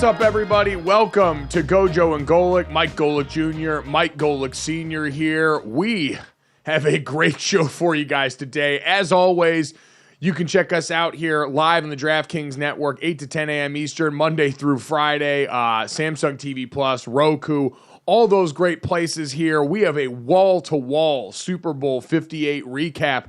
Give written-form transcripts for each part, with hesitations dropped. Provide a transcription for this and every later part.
What's up, everybody? Welcome to GoJo and Golic. Mike Golic Jr., Mike Golic Sr. here. We have a great show for you guys today. As always, you can check us out here live on the DraftKings Network, 8 to 10 a.m. Eastern, Monday through Friday, Samsung TV Plus, Roku, all those great places here. We have a wall-to-wall Super Bowl 58 recap,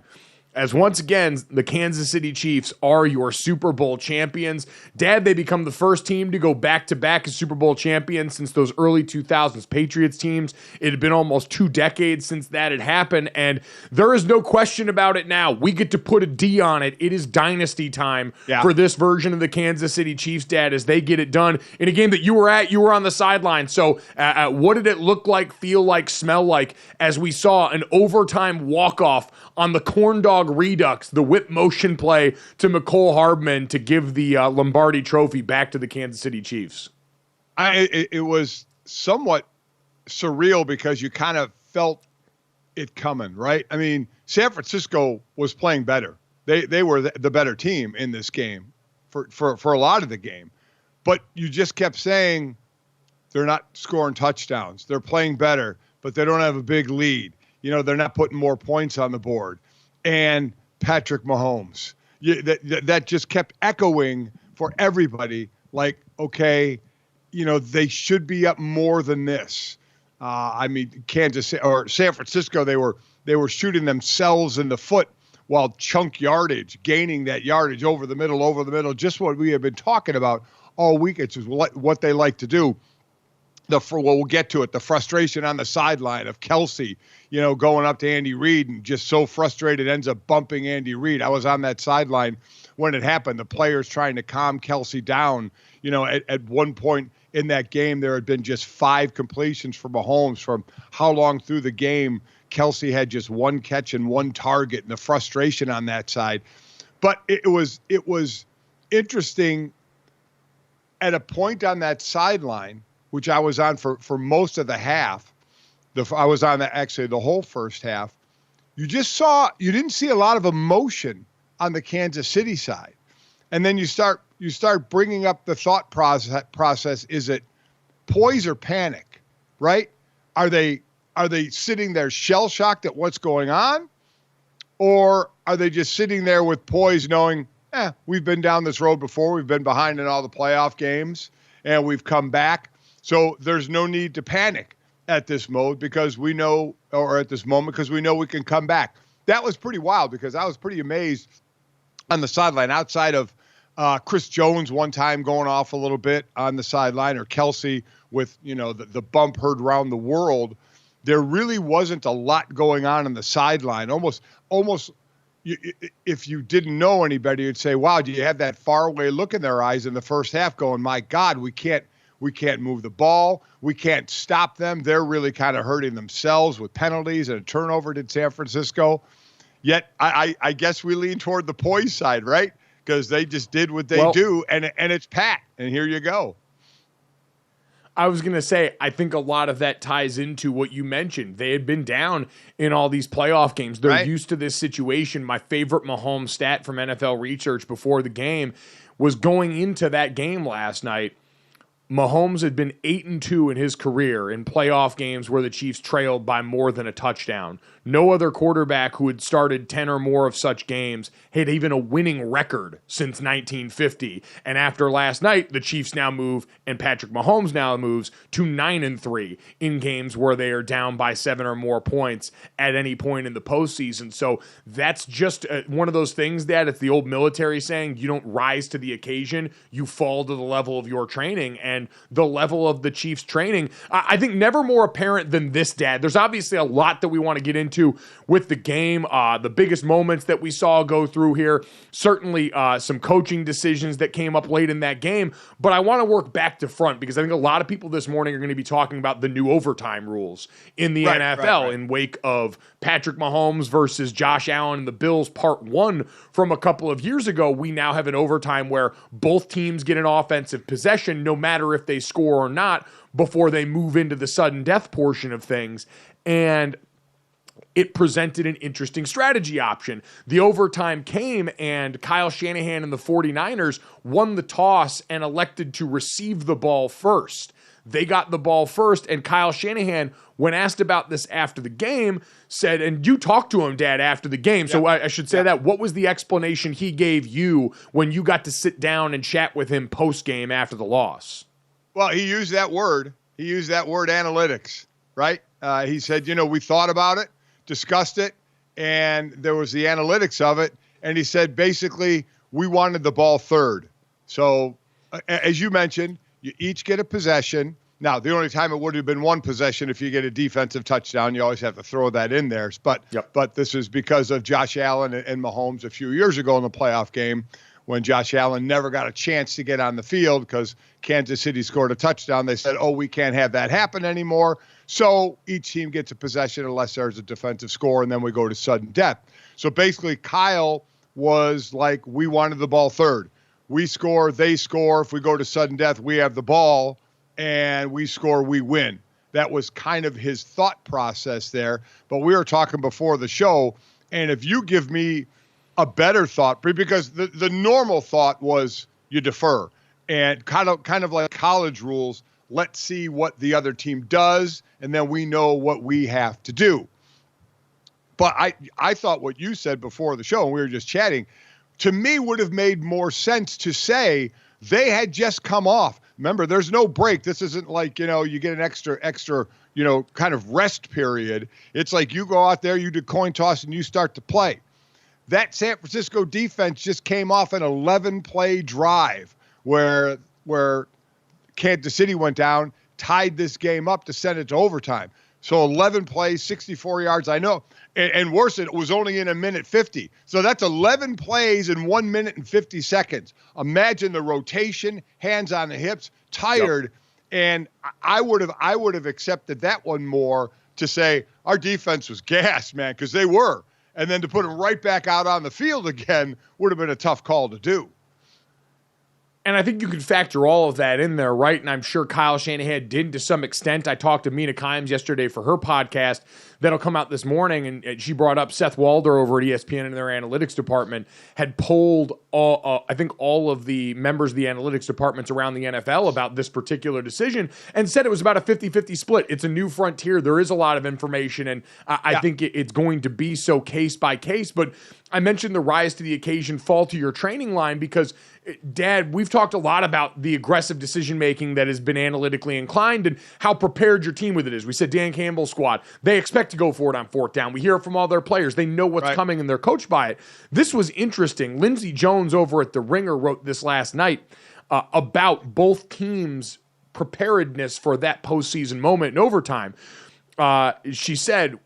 as once again, the Kansas City Chiefs are your Super Bowl champions. Dad, they become the first team to go back-to-back as Super Bowl champions since those early 2000s Patriots teams. It had been almost 2 decades since that had happened, and there is no question about it now. We get to put a D on it. It is Dynasty time for this version of the Kansas City Chiefs, Dad, as they get it done in a game that you were at. You were on the sideline. So what did it look like, feel like, smell like as we saw an overtime walk-off on the corn dog redux, the whip motion play to McCole Hardman to give the Lombardi Trophy back to the Kansas City Chiefs? It was somewhat surreal because you kind of felt it coming, right? I mean, San Francisco was playing better. They were the better team in this game for a lot of the game. But you just kept saying they're not scoring touchdowns. They're playing better, but they don't have a big lead. You know, they're not putting more points on the board. And Patrick Mahomes, that just kept echoing for everybody. Like, okay, you know, they should be up more than this. I mean, Kansas or San Francisco, they were shooting themselves in the foot while chunk yardage, gaining that yardage over the middle, just what we have been talking about all week. It's just what they like to do. We'll get to it, the frustration on the sideline of Kelce, you know, going up to Andy Reid and just so frustrated ends up bumping Andy Reid. I was on that sideline when it happened, the players trying to calm Kelce down. You know, at one point in that game, there had been just 5 completions for Mahomes from how long through the game Kelce had just 1 catch and 1 target, and the frustration on that side. But it was interesting at a point on that sideline, which I was on for most of the half. I was on the whole first half. You didn't see a lot of emotion on the Kansas City side. And then you start bringing up the thought process. Is it poise or panic, right? Are they sitting there shell-shocked at what's going on? Or are they just sitting there with poise knowing, we've been down this road before. We've been behind in all the playoff games, and we've come back. So there's no need to panic at this moment because we know we can come back. That was pretty wild because I was pretty amazed on the sideline outside of Chris Jones one time going off a little bit on the sideline, or Kelce with, you know, the bump heard around the world. There really wasn't a lot going on the sideline. Almost if you didn't know anybody, you'd say, wow, do you have that faraway look in their eyes in the first half going, my God, we can't move the ball. We can't stop them. They're really kind of hurting themselves with penalties and a turnover, did San Francisco. Yet I guess we lean toward the poise side, right? Because they just did what they do, and it's Pat. And here you go. I was going to say, I think a lot of that ties into what you mentioned. They had been down in all these playoff games. They're used to this situation. My favorite Mahomes stat from NFL Research before the game was going into that game last night. Mahomes had been 8-2 in his career in playoff games where the Chiefs trailed by more than a touchdown. No other quarterback who had started 10 or more of such games had even a winning record since 1950. And after last night, the Chiefs now move, and Patrick Mahomes now moves to 9-3 in games where they are down by 7 or more points at any point in the postseason. So that's just one of those things that it's the old military saying, you don't rise to the occasion, you fall to the level of your training. And the level of the Chiefs training, I think never more apparent than this, Dad. There's obviously a lot that we want to get into with the game, the biggest moments that we saw go through here, certainly some coaching decisions that came up late in that game, but I want to work back to front because I think a lot of people this morning are going to be talking about the new overtime rules in the NFL in wake of Patrick Mahomes versus Josh Allen and the Bills part 1 from a couple of years ago. We now have an overtime where both teams get an offensive possession no matter if they score or not before they move into the sudden death portion of things. And it presented an interesting strategy option. The overtime came, and Kyle Shanahan and the 49ers won the toss and elected to receive the ball first. They got the ball first, and Kyle Shanahan, when asked about this after the game, said, and you talked to him, Dad, after the game, so I should say that. What was the explanation he gave you when you got to sit down and chat with him post-game after the loss? Well, he used that word. He used that word analytics, right? He said, we thought about it, discussed it, and there was the analytics of it. And he said, basically, we wanted the ball third. So as you mentioned, you each get a possession. Now, the only time it would have been one possession if you get a defensive touchdown, you always have to throw that in there. But this is because of Josh Allen and Mahomes a few years ago in the playoff game when Josh Allen never got a chance to get on the field because Kansas City scored a touchdown. They said, we can't have that happen anymore. So each team gets a possession unless there's a defensive score, and then we go to sudden death. So basically, Kyle was like, we wanted the ball third. We score, they score. If we go to sudden death, we have the ball, and we score, we win. That was kind of his thought process there. But we were talking before the show, and if you give me a better thought, because the normal thought was you defer, and kind of like college rules, let's see what the other team does, and then we know what we have to do. But I thought what you said before the show, and we were just chatting, to me would have made more sense to say they had just come off. Remember, there's no break. This isn't like, you get an extra, kind of rest period. It's like you go out there, you do coin toss, and you start to play. That San Francisco defense just came off an 11-play drive where Kansas City went down, tied this game up to send it to overtime. So 11 plays, 64 yards, I know. And worse, it was only in 1:50. So that's 11 plays in 1 minute and 50 seconds. Imagine the rotation, hands on the hips, tired. Yep. And I would have accepted that one more to say our defense was gassed, man, because they were. And then to put them right back out on the field again would have been a tough call to do. And I think you can factor all of that in there, right? And I'm sure Kyle Shanahan did to some extent. I talked to Mina Kimes yesterday for her podcast that'll come out this morning, and she brought up Seth Walder over at ESPN in their analytics department had polled I think all of the members of the analytics departments around the NFL about this particular decision and said it was about a 50-50 split. It's a new frontier. There is a lot of information, and I think it's going to be so case by case. But I mentioned the rise to the occasion, fall to your training line because, Dad, we've talked a lot about the aggressive decision-making that has been analytically inclined and how prepared your team with it is. We said Dan Campbell's squad, they expect to go for it on fourth down. We hear it from all their players. They know what's coming and they're coached by it. This was interesting. Lindsey Jones over at The Ringer wrote this last night about both teams' preparedness for that postseason moment in overtime. She said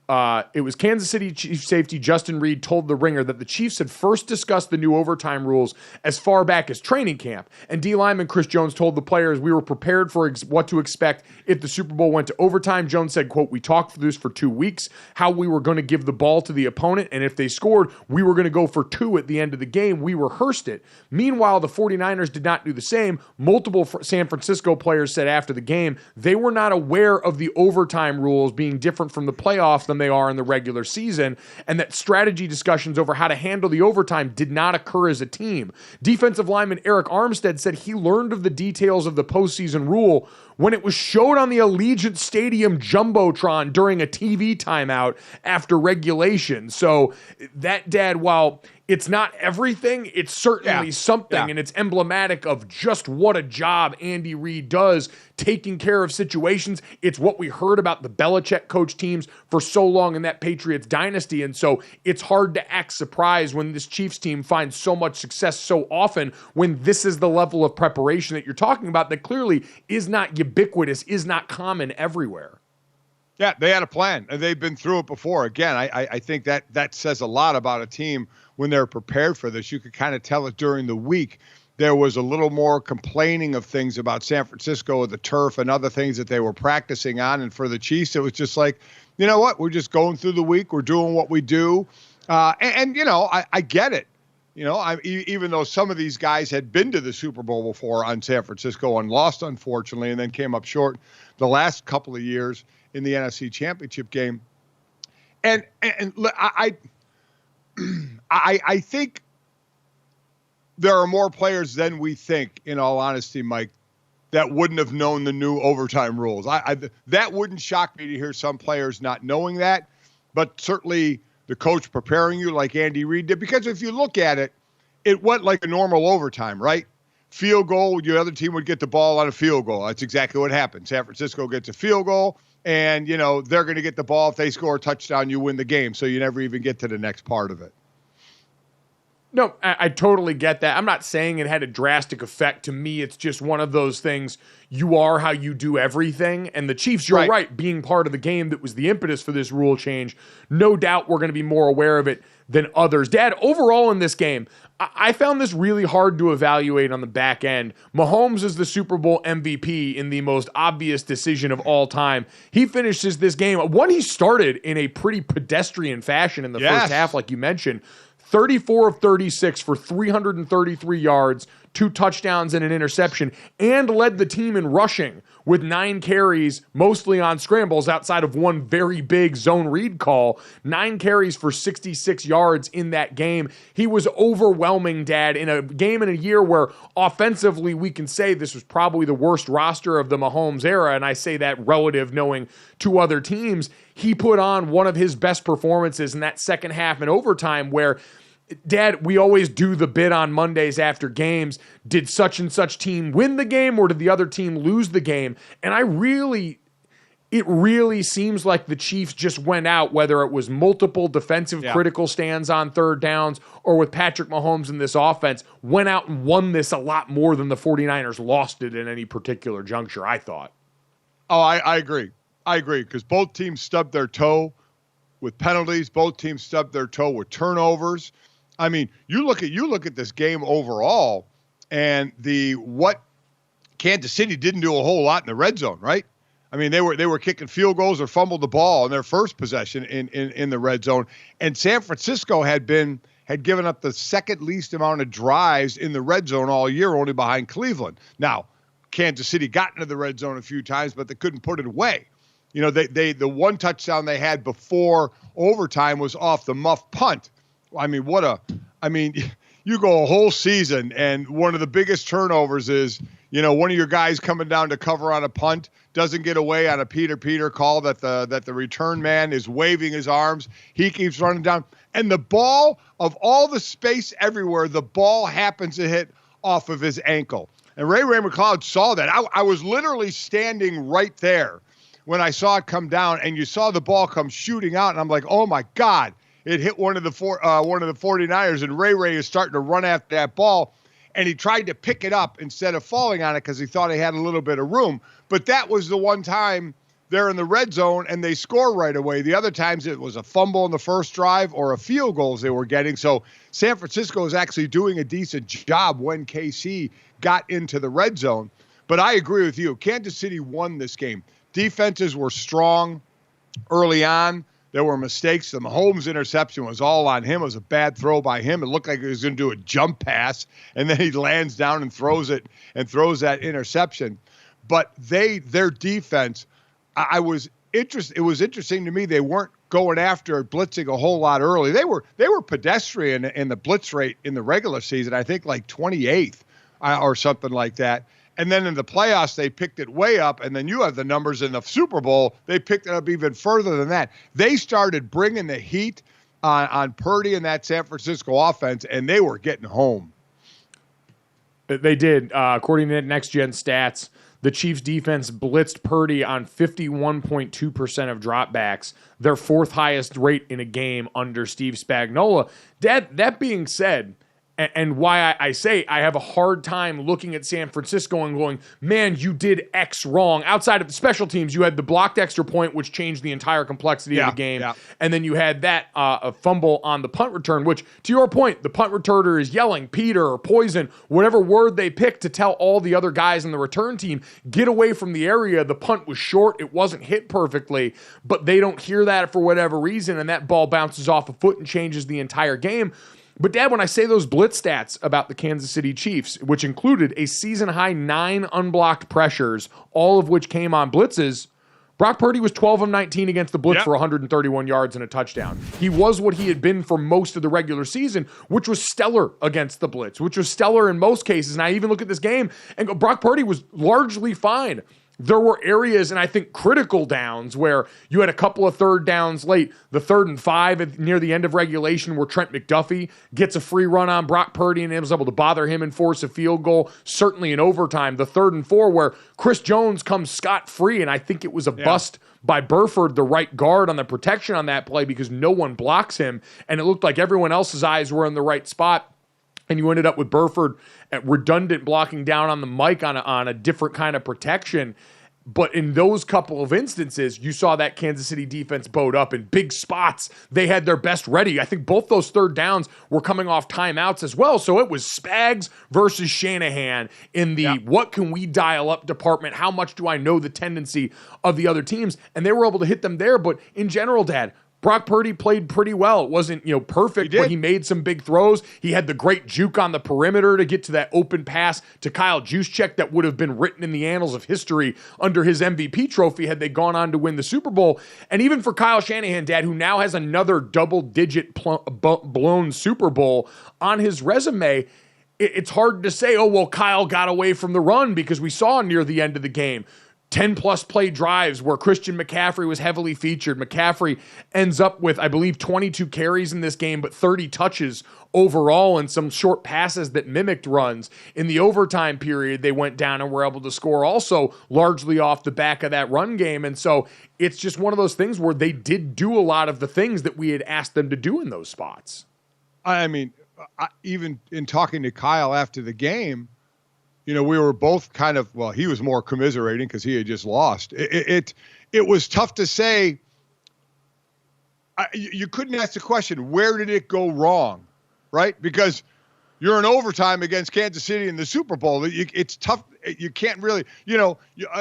it was Kansas City Chief safety Justin Reed told The Ringer that the Chiefs had first discussed the new overtime rules as far back as training camp. And D lineman Chris Jones told the players we were prepared for what to expect if the Super Bowl went to overtime. Jones said, quote, we talked through this for 2 weeks, how we were going to give the ball to the opponent, and if they scored, we were going to go for 2 at the end of the game. We rehearsed it. Meanwhile, the 49ers did not do the same. Multiple San Francisco players said after the game they were not aware of the overtime rules being different from the playoffs than they are in the regular season, and that strategy discussions over how to handle the overtime did not occur as a team. Defensive lineman Eric Armstead said he learned of the details of the postseason rule when it was showed on the Allegiant Stadium Jumbotron during a TV timeout after regulation. So that, Dad, while it's not everything, it's certainly something, and it's emblematic of just what a job Andy Reid does taking care of situations. It's what we heard about the Belichick coach teams for so long in that Patriots dynasty, and so it's hard to act surprised when this Chiefs team finds so much success so often when this is the level of preparation that you're talking about that clearly is not ubiquitous, is not common everywhere. Yeah, they had a plan, and they've been through it before. Again, I think that says a lot about a team when they're prepared for this. You could kind of tell it during the week. There was a little more complaining of things about San Francisco, the turf, and other things that they were practicing on. And for the Chiefs, it was just like, you know what? We're just going through the week. We're doing what we do. And you know, I get it. You know, even though some of these guys had been to the Super Bowl before on San Francisco and lost, unfortunately, and then came up short the last couple of years in the NFC Championship game. And I think there are more players than we think, in all honesty, Mike, that wouldn't have known the new overtime rules. That wouldn't shock me to hear some players not knowing that, but certainly the coach preparing you like Andy Reid did. Because if you look at it, it went like a normal overtime, right? Field goal, your other team would get the ball on a field goal. That's exactly what happened. San Francisco gets a field goal, and, you know, they're going to get the ball. If they score a touchdown, you win the game. So you never even get to the next part of it. No, I totally get that. I'm not saying it had a drastic effect. To me, it's just one of those things. You are how you do everything. And the Chiefs, you're right, being part of the game that was the impetus for this rule change. No doubt we're going to be more aware of it than others. Dad, overall in this game, I found this really hard to evaluate on the back end. Mahomes is the Super Bowl MVP in the most obvious decision of all time. He finishes this game. One, he started in a pretty pedestrian fashion in the first half, like you mentioned. 34 of 36 for 333 yards, 2 touchdowns and an interception, and led the team in rushing with 9 carries, mostly on scrambles outside of one very big zone read call. 9 carries for 66 yards in that game. He was overwhelming, Dad, in a game in a year where offensively we can say this was probably the worst roster of the Mahomes era, and I say that relative knowing 2 other teams. He put on one of his best performances in that second half in overtime where, Dad, we always do the bit on Mondays after games. Did such and such team win the game or did the other team lose the game? And it really seems like the Chiefs just went out, whether it was multiple defensive critical stands on third downs or with Patrick Mahomes in this offense, went out and won this a lot more than the 49ers lost it in any particular juncture, I thought. Oh, I agree. I agree, because both teams stubbed their toe with penalties. Both teams stubbed their toe with turnovers. I mean, you look at this game overall, and what Kansas City didn't do a whole lot in the red zone, right? I mean, they were kicking field goals or fumbled the ball in their first possession in the red zone, and San Francisco had given up the second least amount of drives in the red zone all year, only behind Cleveland. Now, Kansas City got into the red zone a few times, but they couldn't put it away. You know, the one touchdown they had before overtime was off the muff punt. I mean, you go a whole season, and one of the biggest turnovers is, you know, one of your guys coming down to cover on a punt doesn't get away on a Peter call that the return man is waving his arms. He keeps running down, and the ball, of all the space everywhere, the ball happens to hit off of his ankle. And Ray McLeod saw that. I was literally standing right there when I saw it come down, and you saw the ball come shooting out, and I'm like, oh my God, it hit one of the 49ers, and Ray is starting to run after that ball, and he tried to pick it up instead of falling on it because he thought he had a little bit of room. But that was the one time they're in the red zone and they score right away. The other times it was a fumble in the first drive or a field goals they were getting. So San Francisco is actually doing a decent job when KC got into the red zone. But I agree with you. Kansas City won this game. Defenses were strong early on. There were mistakes. The Mahomes interception was all on him. It was a bad throw by him. It looked like he was going to do a jump pass, and then he lands down and throws that interception. But their defense, I was it was interesting to me. They weren't going after blitzing a whole lot early. They were pedestrian in the blitz rate in the regular season. I think like 28th or something like that. And then in the playoffs, they picked it way up. And then you have the numbers in the Super Bowl. They picked it up even further than that. They started bringing the heat on Purdy and that San Francisco offense, and they were getting home. They did. According to Next Gen Stats, the Chiefs defense blitzed Purdy on 51.2% of dropbacks, their fourth highest rate in a game under Steve Spagnuolo. That being said, and why I say I have a hard time looking at San Francisco and going, man, you did X wrong. Outside of the special teams, you had the blocked extra point, which changed the entire complexity of the game. Yeah. And then you had that a fumble on the punt return, which, to your point, the punt returner is yelling, Peter or poison, whatever word they pick to tell all the other guys in the return team, get away from the area. The punt was short. It wasn't hit perfectly, but they don't hear that for whatever reason, and that ball bounces off a foot and changes the entire game. But, Dad, when I say those blitz stats about the Kansas City Chiefs, which included a season-high 9 unblocked pressures, all of which came on blitzes, Brock Purdy was 12 of 19 against the blitz for 131 yards and a touchdown. He was what he had been for most of the regular season, which was stellar against the blitz, which was stellar in most cases. And I even look at this game and go, Brock Purdy was largely fine. There were areas, and I think critical downs, where you had a couple of third downs late. The 3rd and 5 near the end of regulation where Trent McDuffie gets a free run on Brock Purdy and was able to bother him and force a field goal. Certainly in overtime. The 3rd and 4 where Chris Jones comes scot-free, and I think it was a bust by Burford, the right guard, on the protection on that play because no one blocks him, and it looked like everyone else's eyes were in the right spot. And you ended up with Burford at redundant blocking down on the mic on a different kind of protection. But in those couple of instances, you saw that Kansas City defense bowed up in big spots. They had their best ready. I think both those third downs were coming off timeouts as well. So it was Spags versus Shanahan in the what can we dial up department. How much do I know the tendency of the other teams? And they were able to hit them there. But in general, Dad, Brock Purdy played pretty well. It wasn't, perfect, but he made some big throws. He had the great juke on the perimeter to get to that open pass to Kyle Juszczyk that would have been written in the annals of history under his MVP trophy had they gone on to win the Super Bowl. And even for Kyle Shanahan, Dad, who now has another double-digit blown Super Bowl on his resume, it's hard to say, Kyle got away from the run because we saw near the end of the game 10-plus play drives where Christian McCaffrey was heavily featured. McCaffrey ends up with, I believe, 22 carries in this game, but 30 touches overall and some short passes that mimicked runs. In the overtime period, they went down and were able to score also largely off the back of that run game. And so it's just one of those things where they did do a lot of the things that we had asked them to do in those spots. I mean, even in talking to Kyle after the game, we were both kind of, he was more commiserating because he had just lost. It was tough to say. You couldn't ask the question, where did it go wrong, right? Because you're in overtime against Kansas City in the Super Bowl. It's tough. You can't really,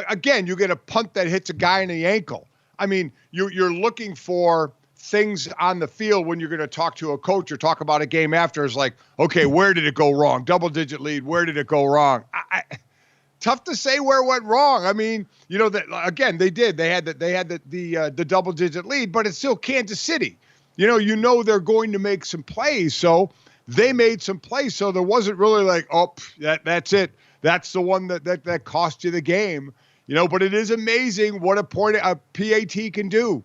again, you get a punt that hits a guy in the ankle. I mean, you're looking for things on the field when you're going to talk to a coach or talk about a game after is like, okay, where did it go wrong? Double-digit lead. Where did it go wrong? Tough to say where it went wrong. I mean, again, they did. They had the double-digit lead, but it's still Kansas City. They're going to make some plays, so they made some plays. So there wasn't really like, that's it. That's the one that cost you the game. But it is amazing what a PAT can do.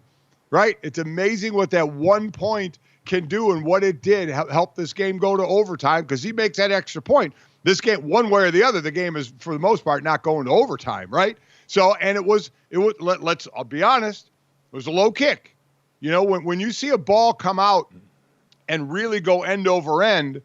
Right? It's amazing what that 1 point can do and what it did help this game go to overtime because he makes that extra point. This game, one way or the other, the game is, for the most part, not going to overtime, right? So, and I'll be honest, it was a low kick. When you see a ball come out and really go end over end,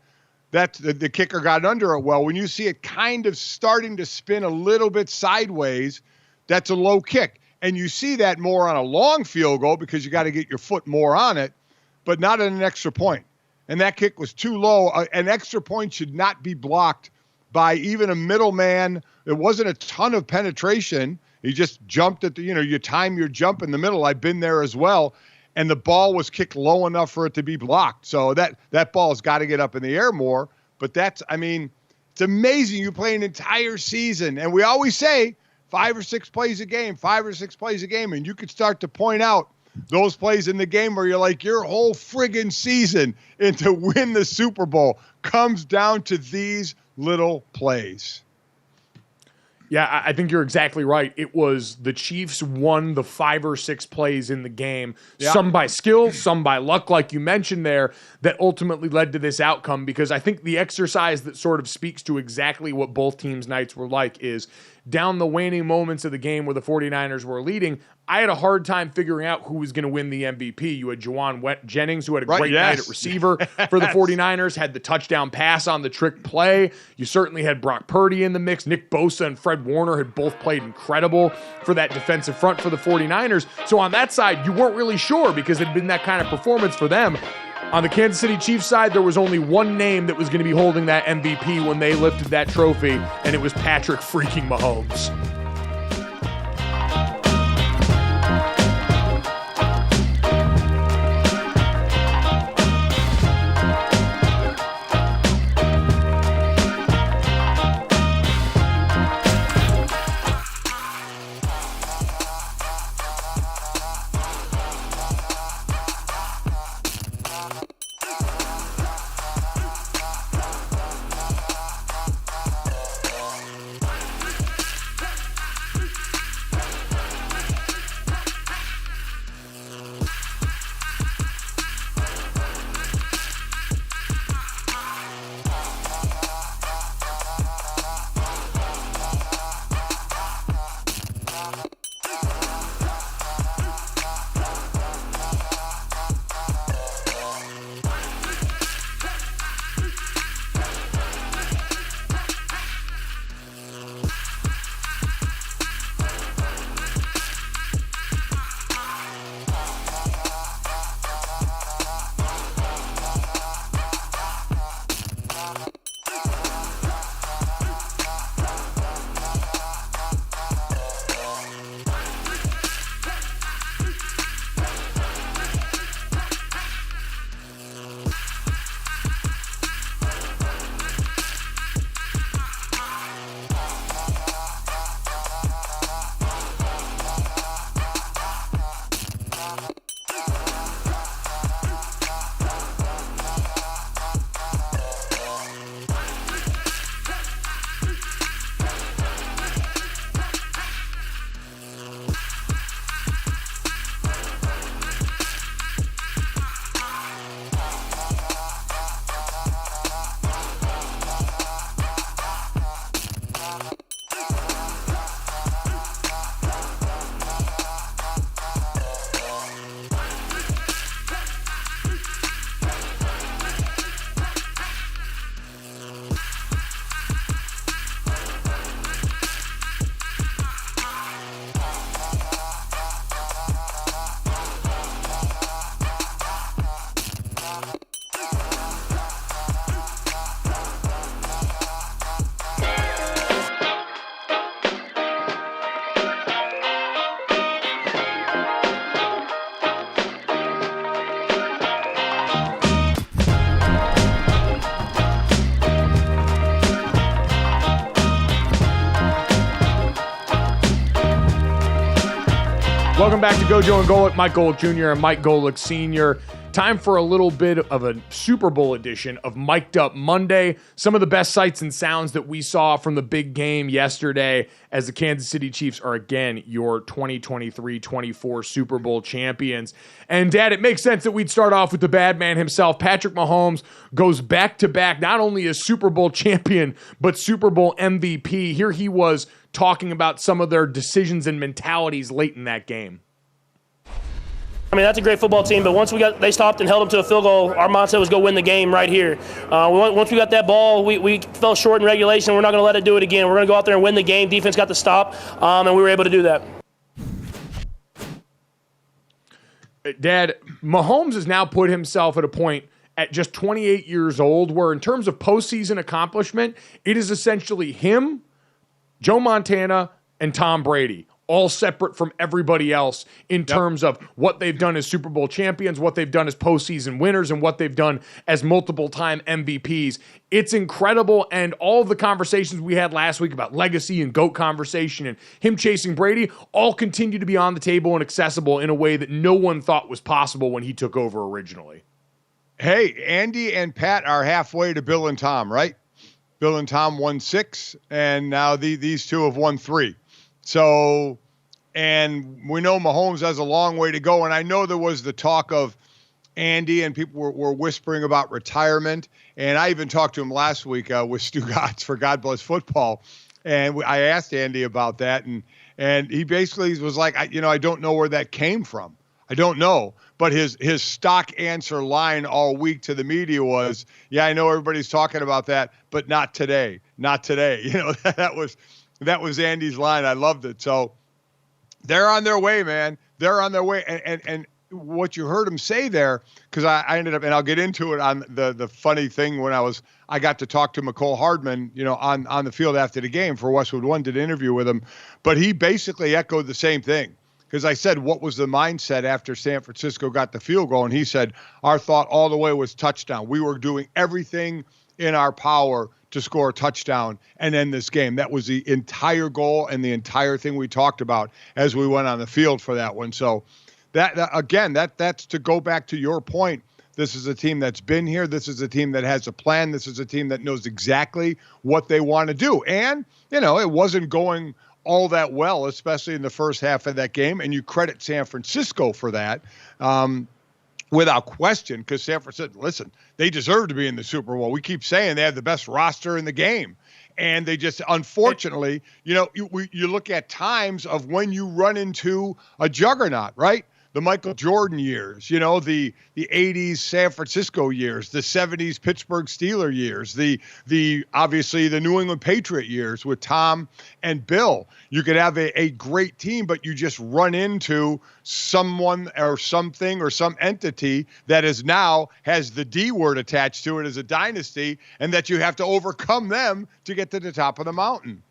that's the kicker got under it well. When you see it kind of starting to spin a little bit sideways, that's a low kick. And you see that more on a long field goal because you got to get your foot more on it, but not at an extra point. And that kick was too low. An extra point should not be blocked by even a middleman. It wasn't a ton of penetration. He just jumped at you time your jump in the middle. I've been there as well. And the ball was kicked low enough for it to be blocked. So that ball has got to get up in the air more. But it's amazing. You play an entire season. And we always say, 5 or 6 plays a game, and you could start to point out those plays in the game where you're like, your whole friggin' season and to win the Super Bowl comes down to these little plays. Yeah, I think you're exactly right. It was the Chiefs won the 5 or 6 plays in the game, some by skill, some by luck, like you mentioned there, that ultimately led to this outcome, because I think the exercise that sort of speaks to exactly what both teams' nights were like is down the waning moments of the game where the 49ers were leading, I had a hard time figuring out who was going to win the MVP. You had Juwan Jennings, who had a great night at receiver for the 49ers, had the touchdown pass on the trick play. You certainly had Brock Purdy in the mix. Nick Bosa and Fred Warner had both played incredible for that defensive front for the 49ers. So on that side, you weren't really sure because it had been that kind of performance for them. On the Kansas City Chiefs side, there was only one name that was going to be holding that MVP when they lifted that trophy, and it was Patrick freaking Mahomes. Welcome back to GoJo and Golic. Mike Golic Jr. and Mike Golic Sr. Time for a little bit of a Super Bowl edition of Mic'd Up Monday. Some of the best sights and sounds that we saw from the big game yesterday as the Kansas City Chiefs are again your 2023-24 Super Bowl champions. And Dad, it makes sense that we'd start off with the bad man himself. Patrick Mahomes goes back-to-back, not only as Super Bowl champion, but Super Bowl MVP. Here he was talking about some of their decisions and mentalities late in that game. I mean, that's a great football team, but once they stopped and held them to a field goal, our mindset was go win the game right here. Once we got that ball, we fell short in regulation. We're not going to let it do it again. We're going to go out there and win the game. Defense got the stop, and we were able to do that. Dad, Mahomes has now put himself at a point at just 28 years old where in terms of postseason accomplishment, it is essentially him, Joe Montana, and Tom Brady. all separate from everybody else in terms of what they've done as Super Bowl champions, what they've done as postseason winners, and what they've done as multiple-time MVPs. It's incredible, and all of the conversations we had last week about legacy and GOAT conversation and him chasing Brady all continue to be on the table and accessible in a way that no one thought was possible when he took over originally. Hey, Andy and Pat are halfway to Bill and Tom, right? Bill and Tom won 6, and now these two have won 3. So, and we know Mahomes has a long way to go. And I know there was the talk of Andy and people were whispering about retirement. And I even talked to him last week with Stu Gotts for God Bless Football. And I asked Andy about that. And he basically was like, I don't know where that came from. I don't know. But his stock answer line all week to the media was, yeah, I know everybody's talking about that, but not today. Not today. That was Andy's line. I loved it. So they're on their way, man. They're on their way. And what you heard him say there, because I ended up, and I'll get into it on the funny thing when I got to talk to McCole Hardman, on the field after the game for Westwood One, did an interview with him. But he basically echoed the same thing. Because I said, what was the mindset after San Francisco got the field goal? And he said, our thought all the way was touchdown. We were doing everything in our power to score a touchdown and end this game. That was the entire goal and the entire thing we talked about as we went on the field for that one. So that's to go back to your point. This is a team that's been here. This is a team that has a plan. This is a team that knows exactly what they want to do. And, it wasn't going all that well, especially in the first half of that game. And you credit San Francisco for that. Without question, because San Francisco, listen, they deserve to be in the Super Bowl. We keep saying they have the best roster in the game. And they just, unfortunately, you look at times of when you run into a juggernaut, right? The Michael Jordan years, the 80s San Francisco years, the 70s Pittsburgh Steeler years, the obviously the New England Patriot years with Tom and Bill. You could have a great team, but you just run into someone or something or some entity that has the D word attached to it as a dynasty, and that you have to overcome them to get to the top of the mountain.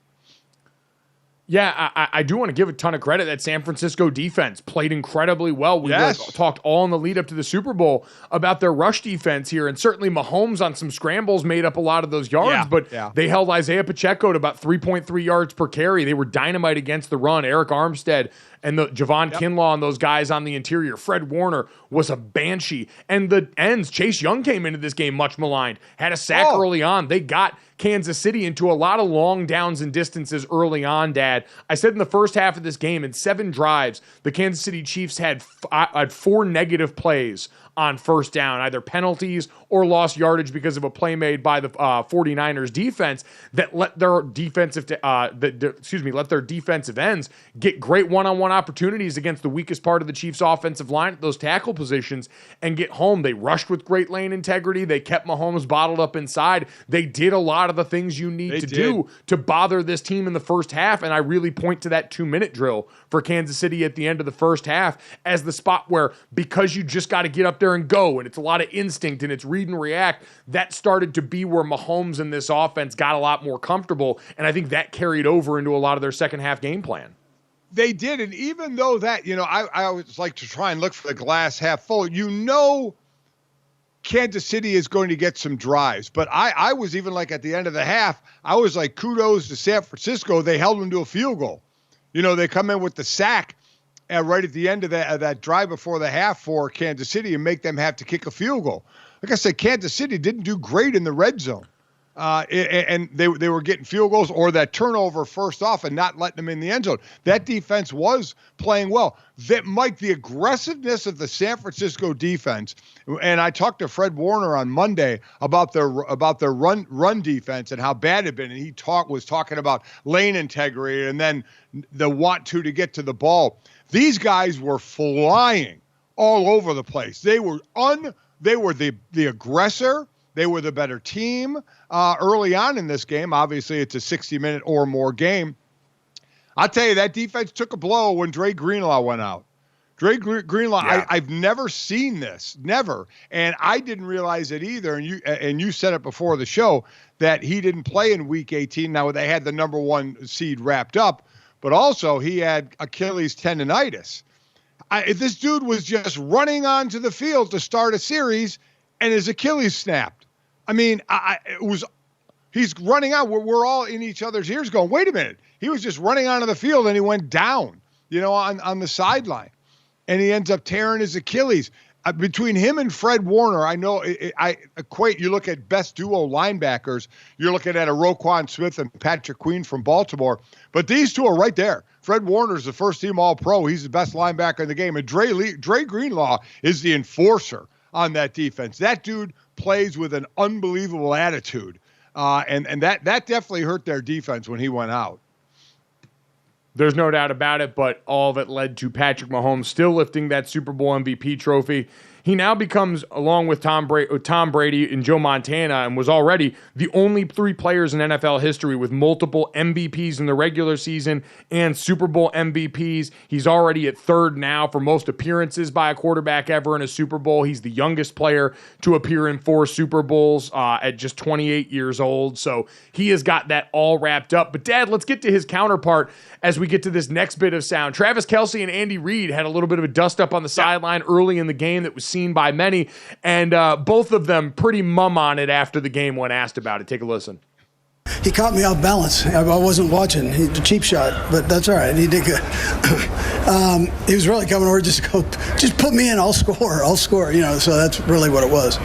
Yeah, I do want to give a ton of credit. That San Francisco defense played incredibly well. We talked all in the lead up to the Super Bowl about their rush defense here, and certainly Mahomes on some scrambles made up a lot of those yards, but they held Isaiah Pacheco to about 3.3 yards per carry. They were dynamite against the run. Eric Armstead and the Javon Kinlaw and those guys on the interior. Fred Warner was a banshee. And the ends, Chase Young came into this game much maligned, had a sack early on. They got Kansas City into a lot of long downs and distances early on, Dad. I said in the first half of this game, in 7 drives, the Kansas City Chiefs had 4 negative plays on first down, either penalties or lost yardage because of a play made by the 49ers defense that let their defensive ends get great one-on-one opportunities against the weakest part of the Chiefs' offensive line at those tackle positions and get home. They rushed with great lane integrity. They kept Mahomes bottled up inside. They did a lot of the things you need to do to bother this team in the first half, and I really point to that 2-minute drill for Kansas City at the end of the first half as the spot where, because you just got to get up there and go, and it's a lot of instinct and it's read and react, that started to be where Mahomes and this offense got a lot more comfortable, and I think that carried over into a lot of their second half game plan. They did, and even though that, I always like to try and look for the glass half full. Kansas City is going to get some drives, but I was even like at the end of the half, I was like, kudos to San Francisco. They held them to a field goal. They come in with the sack right at the end of that drive before the half for Kansas City and make them have to kick a field goal. Like I said, Kansas City didn't do great in the red zone. And they were getting field goals or that turnover first off and not letting them in the end zone. That defense was playing well. Mike, the aggressiveness of the San Francisco defense, and I talked to Fred Warner on Monday about their run defense and how bad it had been, and he was talking about lane integrity and then the want to get to the ball. These guys were flying all over the place. They were the aggressor. They were the better team early on in this game. Obviously, it's a 60-minute or more game. I'll tell you, that defense took a blow when Dre Greenlaw went out. Dre Greenlaw, I've never seen this, never. And I didn't realize it either. And you said it before the show that he didn't play in Week 18. Now, they had the number 1 seed wrapped up. but also he had Achilles tendonitis. This dude was just running onto the field to start a series, and his Achilles snapped. I mean, he's running out. We're all in each other's ears going, wait a minute. He was just running onto the field, and he went down, on the sideline. And he ends up tearing his Achilles. Between him and Fred Warner, I know I equate, you look at best duo linebackers, you're looking at a Roquan Smith and Patrick Queen from Baltimore, but these two are right there. Fred Warner's the first-team All-Pro. He's the best linebacker in the game. And Dre Greenlaw is the enforcer on that defense. That dude plays with an unbelievable attitude, and that definitely hurt their defense when he went out. There's no doubt about it, but all of it led to Patrick Mahomes still lifting that Super Bowl MVP trophy. He now becomes, along with Tom Brady and Joe Montana, and was already the only 3 players in NFL history with multiple MVPs in the regular season and Super Bowl MVPs. He's already at 3rd now for most appearances by a quarterback ever in a Super Bowl. He's the youngest player to appear in 4 Super Bowls at just 28 years old. So he has got that all wrapped up. But Dad, let's get to his counterpart as we get to this next bit of sound. Travis Kelce and Andy Reid had a little bit of a dust up on the sideline early in the game that was seen by many, and both of them pretty mum on it after the game when asked about it. Take a listen. He caught me off balance. I wasn't watching. He a cheap shot, but that's all right. He did good. He was really coming over just put me in. I'll score. So that's really what it was.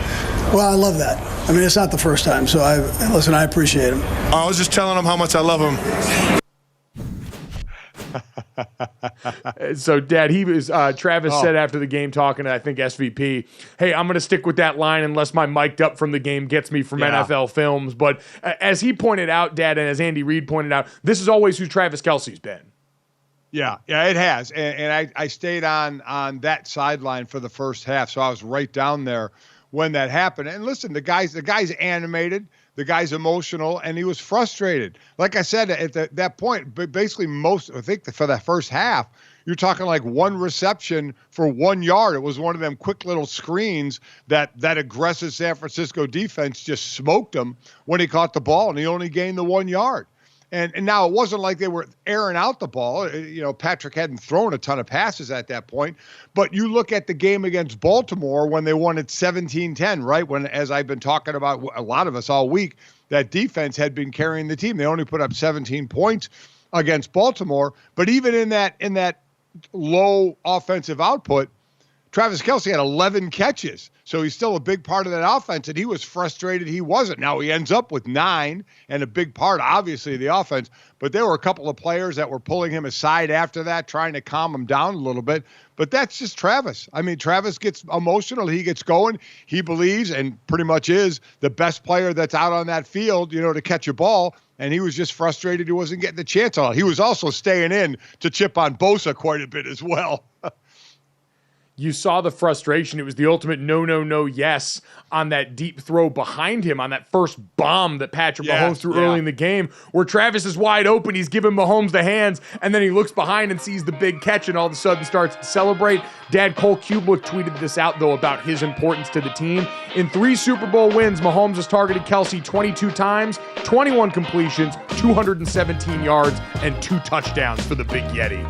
Well, I love that. I mean, it's not the first time. So I appreciate him. I was just telling him how much I love him. So, Dad, Travis said after the game, talking to, I think, SVP, hey, I'm going to stick with that line unless my mic'd up from the game gets me from NFL films. But as he pointed out, Dad, and as Andy Reid pointed out, this is always who Travis Kelce's been. Yeah, it has. And I stayed on that sideline for the first half, so I was right down there when that happened. And listen, the guy's animated. The guy's emotional, and he was frustrated. Like I said, at that point, basically I think for that first half, you're talking like 1 reception for 1 yard. It was one of them quick little screens that aggressive San Francisco defense just smoked him when he caught the ball, and he only gained the 1 yard. And now it wasn't like they were airing out the ball. Patrick hadn't thrown a ton of passes at that point. But you look at the game against Baltimore when they won at 17-10, right? When, as I've been talking about a lot of us all week, that defense had been carrying the team. They only put up 17 points against Baltimore. But even in that low offensive output, Travis Kelce had 11 catches. So he's still a big part of that offense, and he was frustrated he wasn't. Now he ends up with 9 and a big part, obviously, of the offense. But there were a couple of players that were pulling him aside after that, trying to calm him down a little bit. But that's just Travis. I mean, Travis gets emotional. He gets going. He believes, and pretty much is, the best player that's out on that field, to catch a ball. And he was just frustrated he wasn't getting the chance on it. He was also staying in to chip on Bosa quite a bit as well. You saw the frustration. It was the ultimate no, yes on that deep throw behind him on that first bomb that Patrick Mahomes threw early in the game, where Travis is wide open. He's giving Mahomes the hands, and then he looks behind and sees the big catch and all of a sudden starts to celebrate. Dad, Cole Kubelik tweeted this out, though, about his importance to the team. In 3 Super Bowl wins, Mahomes has targeted Kelce 22 times, 21 completions, 217 yards, and 2 touchdowns for the Big Yeti.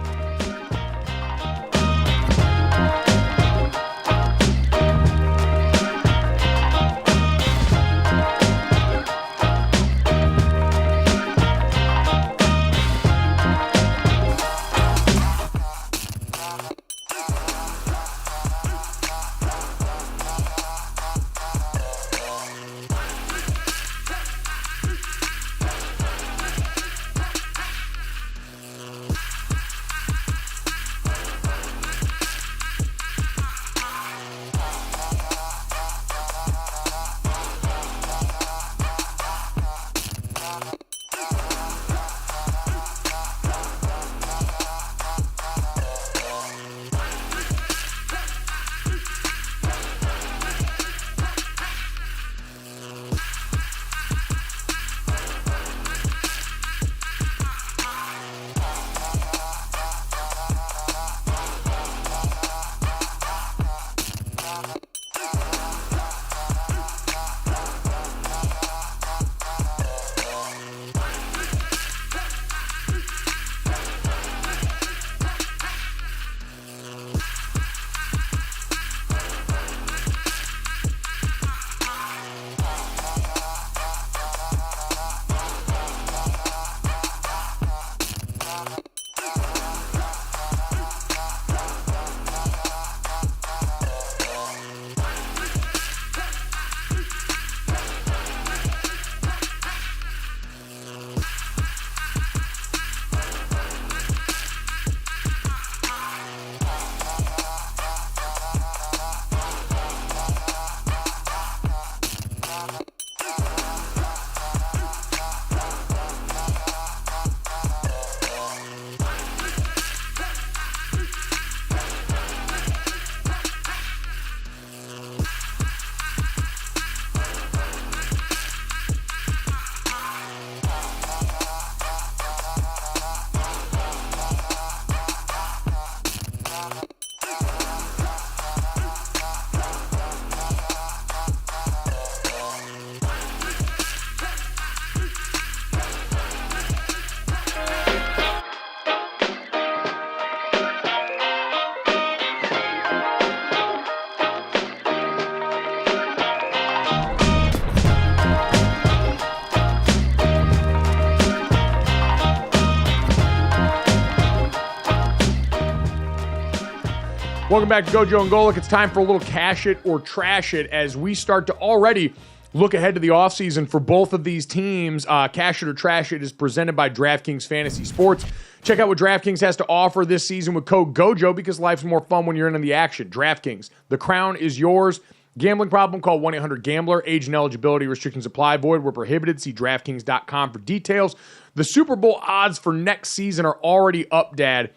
Welcome back to GoJo and Golic. It's time for a little cash it or trash it as we start to already look ahead to the offseason for both of these teams. Cash it or trash it is presented by DraftKings Fantasy Sports. Check out what DraftKings has to offer this season with code GOJO because life's more fun when you're in the action. DraftKings, the crown is yours. Gambling problem? Call 1-800-GAMBLER. Age and eligibility restrictions apply. Void where prohibited. See DraftKings.com for details. The Super Bowl odds for next season are already up, Dad.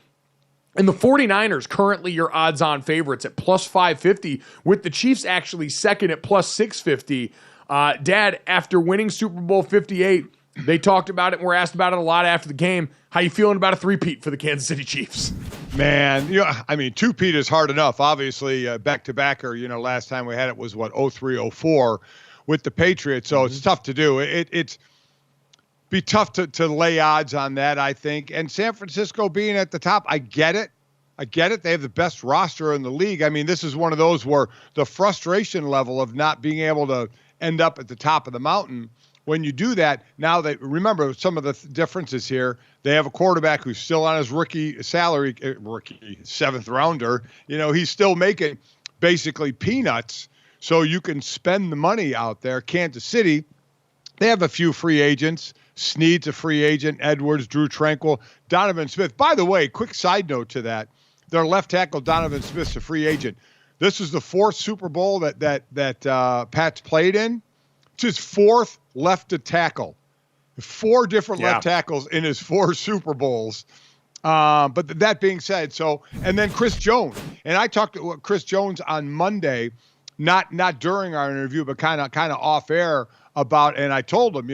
And the 49ers, currently your odds-on favorites at plus 550, with the Chiefs actually second at plus 650. Dad, after winning Super Bowl 58, they talked about it and were asked about it a lot after the game. How you feeling about a three-peat for the Kansas City Chiefs? Man, I mean, two-peat is hard enough. Obviously, back-to-backer, last time we had it was, 03-04 with the Patriots, so it's tough to do. It's be tough to lay odds on that, I think. And San Francisco being at the top, I get it. They have the best roster in the league. I mean, this is one of those where the frustration level of not being able to end up at the top of the mountain, when you do that, now they remember some of the differences here. They have a quarterback who's still on his rookie salary, rookie seventh rounder. He's still making basically peanuts. So you can spend the money out there. Kansas City, they have a few free agents. Snead's a free agent, Edwards, Drew Tranquil, Donovan Smith. By the way, quick side note to that, their left tackle, Donovan Smith's a free agent. This is the fourth Super Bowl that Pat's played in. It's his fourth left tackle. 4 different left tackles in his 4 Super Bowls. But that being said, and then Chris Jones. And I talked to Chris Jones on Monday, not during our interview, but kind of off air about, and I told him,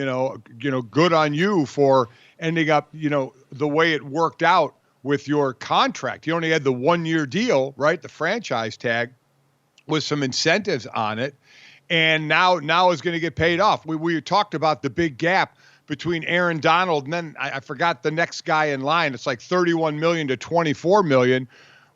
good on you for ending up, the way it worked out with your contract. You only had the 1-year deal, right? The franchise tag with some incentives on it. And now is going to get paid off. We talked about the big gap between Aaron Donald and then I forgot the next guy in line. It's like $31 million to $24 million.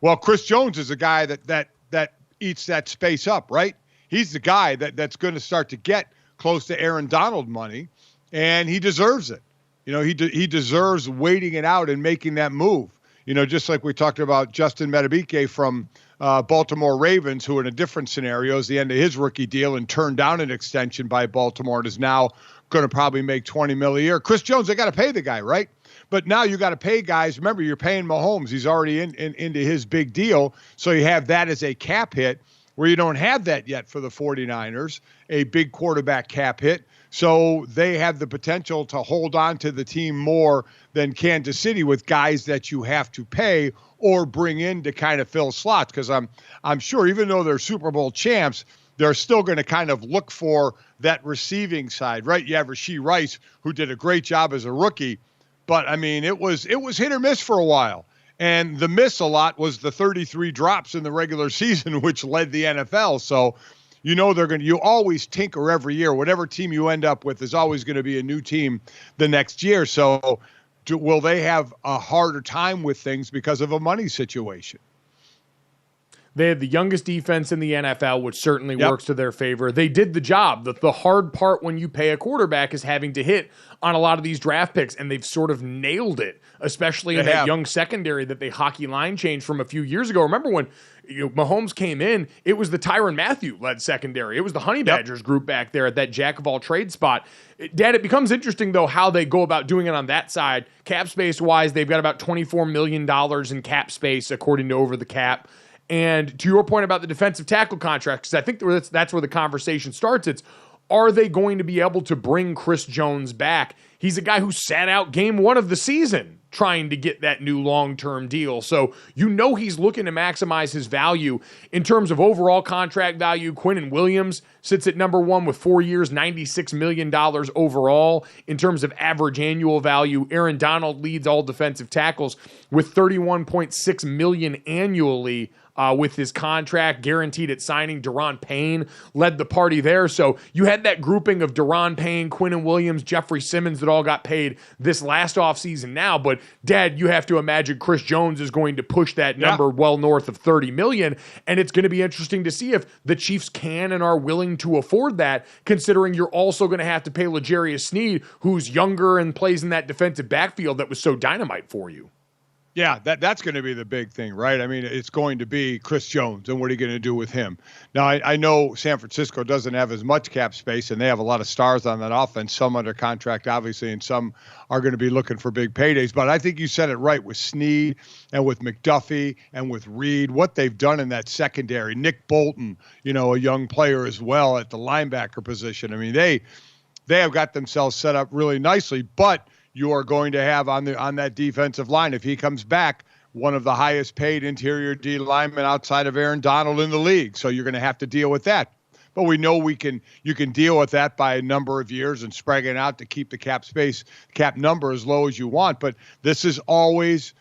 Well, Chris Jones is a guy that eats that space up, right? He's the guy that's going to start to get close to Aaron Donald money, and he deserves it. He deserves waiting it out and making that move. Just like we talked about Justin Madubuike from Baltimore Ravens, who in a different scenario is the end of his rookie deal and turned down an extension by Baltimore and is now going to probably make $20 million a year. Chris Jones, they got to pay the guy, right? But now you got to pay guys. Remember, you're paying Mahomes. He's already into his big deal. So you have that as a cap hit where you don't have that yet for the 49ers, a big quarterback cap hit. So they have the potential to hold on to the team more than Kansas City with guys that you have to pay or bring in to kind of fill slots. Because I'm sure even though they're Super Bowl champs, they're still going to kind of look for that receiving side, right? You have Rashee Rice, who did a great job as a rookie. But, I mean, it was hit or miss for a while. And the miss a lot was the 33 drops in the regular season, which led the NFL. So, you always tinker every year. Whatever team you end up with is always going to be a new team the next year. So will they have a harder time with things because of a money situation? They had the youngest defense in the NFL, which certainly works to their favor. They did the job. The hard part when you pay a quarterback is having to hit on a lot of these draft picks, and they've sort of nailed it, especially in that young secondary that they hockey line changed from a few years ago. Remember when Mahomes came in, it was the Tyrann Mathieu-led secondary. It was the Honey Badgers group back there at that jack-of-all-trades spot. Dad, it becomes interesting, though, how they go about doing it on that side. Cap space-wise, they've got about $24 million in cap space, according to Over the Cap. And to your point about the defensive tackle contract, because I think that's where the conversation starts, it's, are they going to be able to bring Chris Jones back? He's a guy who sat out game 1 of the season trying to get that new long-term deal. So he's looking to maximize his value. In terms of overall contract value, Quinnen Williams sits at number 1 with 4 years, $96 million overall. In terms of average annual value, Aaron Donald leads all defensive tackles with $31.6 million annually. With his contract guaranteed at signing. Daron Payne led the party there. So you had that grouping of Daron Payne, Quinnen Williams, Jeffrey Simmons that all got paid this last offseason now. But, Dad, you have to imagine Chris Jones is going to push that number well north of $30 million. And it's going to be interesting to see if the Chiefs can and are willing to afford that, considering you're also going to have to pay L'Jarius Sneed, who's younger and plays in that defensive backfield that was so dynamite for you. Yeah, that's going to be the big thing, right? I mean, it's going to be Chris Jones, and what are you going to do with him? Now, I know San Francisco doesn't have as much cap space, and they have a lot of stars on that offense, some under contract, obviously, and some are going to be looking for big paydays. But I think you said it right with Snead and with McDuffie and with Reed, what they've done in that secondary. Nick Bolton, a young player as well at the linebacker position. I mean, they have got themselves set up really nicely, but you are going to have on that defensive line, if he comes back, one of the highest paid interior D linemen outside of Aaron Donald in the league. So you're going to have to deal with that. But we know you can deal with that by a number of years and spread it out to keep the cap number as low as you want. But this is always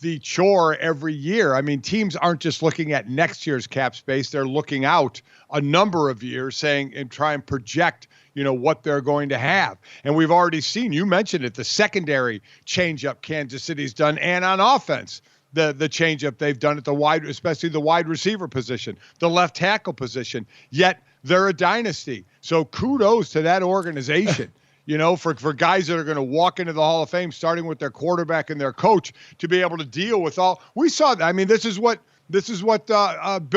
the chore every year. I mean, teams aren't just looking at next year's cap space. They're looking out a number of years and try and project what they're going to have. And we've already seen, you mentioned it, the secondary changeup Kansas City's done, and on offense, the changeup they've done at especially the wide receiver position, the left tackle position, yet they're a dynasty. So kudos to that organization, for guys that are going to walk into the Hall of Fame, starting with their quarterback and their coach, to be able to deal with all. We saw that. I mean, this is what Bill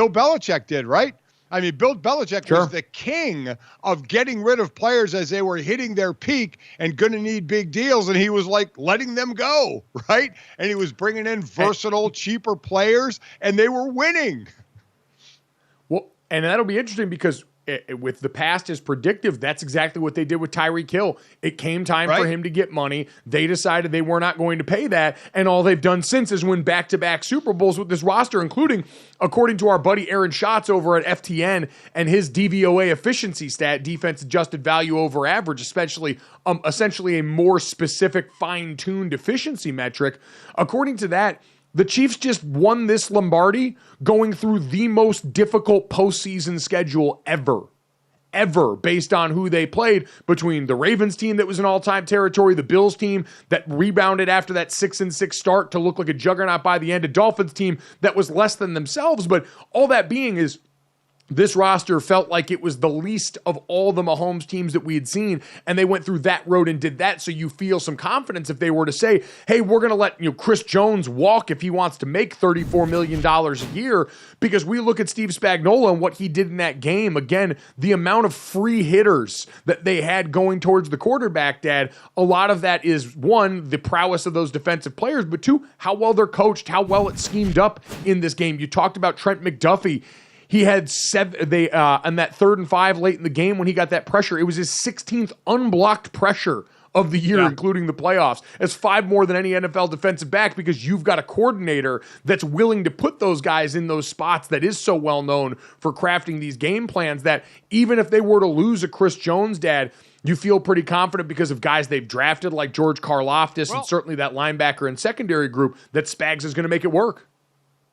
Belichick did, right? I mean, Bill Belichick was the king of getting rid of players as they were hitting their peak and going to need big deals, and he was like letting them go, right? And he was bringing in versatile, cheaper players, and they were winning. Well, and that'll be interesting because with the past as predictive, that's exactly what they did with Tyreek Hill. It came time for him to get money. They decided they were not going to pay that, and all they've done since is win back-to-back Super Bowls with this roster, including, according to our buddy Aaron Schatz over at FTN and his DVOA efficiency stat, defense adjusted value over average, especially essentially a more specific, fine-tuned efficiency metric. According to that, the Chiefs just won this Lombardi going through the most difficult postseason schedule ever, based on who they played, between the Ravens team that was in all-time territory, the Bills team that rebounded after that 6-6 start to look like a juggernaut by the end, a Dolphins team that was less than themselves. But all that being is, this roster felt like it was the least of all the Mahomes teams that we had seen, and they went through that road and did that. So you feel some confidence if they were to say, hey, we're going to let Chris Jones walk if he wants to make $34 million a year, because we look at Steve Spagnuolo and what he did in that game. Again, the amount of free hitters that they had going towards the quarterback, Dad, a lot of that is, one, the prowess of those defensive players, but two, how well they're coached, how well it's schemed up in this game. You talked about Trent McDuffie. He had on that 3rd and 5 late in the game when he got that pressure. It was his 16th unblocked pressure of the year, including the playoffs. It's 5 more than any NFL defensive back, because you've got a coordinator that's willing to put those guys in those spots, that is so well known for crafting these game plans, that even if they were to lose a Chris Jones, Dad, you feel pretty confident because of guys they've drafted like George Karlaftis and certainly that linebacker and secondary group, that Spags is going to make it work.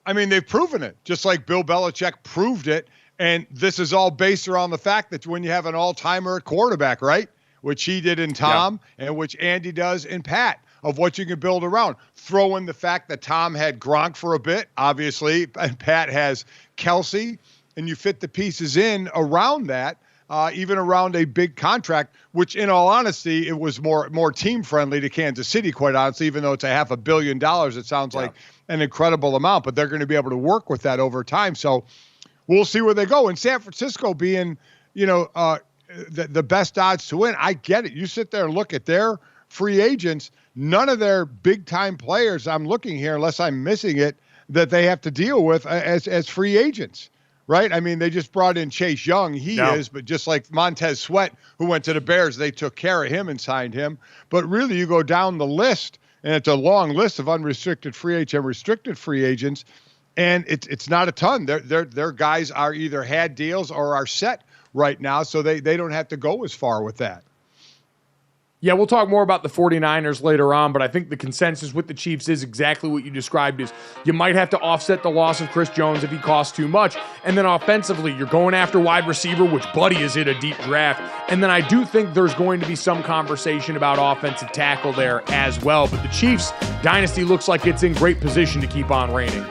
I mean, they've proven it, just like Bill Belichick proved it. And this is all based around the fact that when you have an all-timer at quarterback, right, which he did in Tom and which Andy does in Pat, of what you can build around. Throw in the fact that Tom had Gronk for a bit, obviously, and Pat has Kelce, and you fit the pieces in around that, even around a big contract, which in all honesty, it was more team-friendly to Kansas City, quite honestly, even though it's a $500 million. It sounds like an incredible amount, but they're going to be able to work with that over time. So we'll see where they go. And San Francisco being, the best odds to win, I get it. You sit there and look at their free agents, none of their big-time players, I'm looking here, unless I'm missing it, that they have to deal with as free agents. Right? I mean, they just brought in Chase Young. He is, but just like Montez Sweat, who went to the Bears, they took care of him and signed him. But really, you go down the list, and it's a long list of unrestricted free agents and restricted free agents, and it's not a ton. Their guys are either had deals or are set right now, so they don't have to go as far with that. Yeah, we'll talk more about the 49ers later on, but I think the consensus with the Chiefs is exactly what you described. Is you might have to offset the loss of Chris Jones if he costs too much. And then offensively, you're going after wide receiver, which Buddy is in a deep draft. And then I do think there's going to be some conversation about offensive tackle there as well. But the Chiefs dynasty looks like it's in great position to keep on reigning.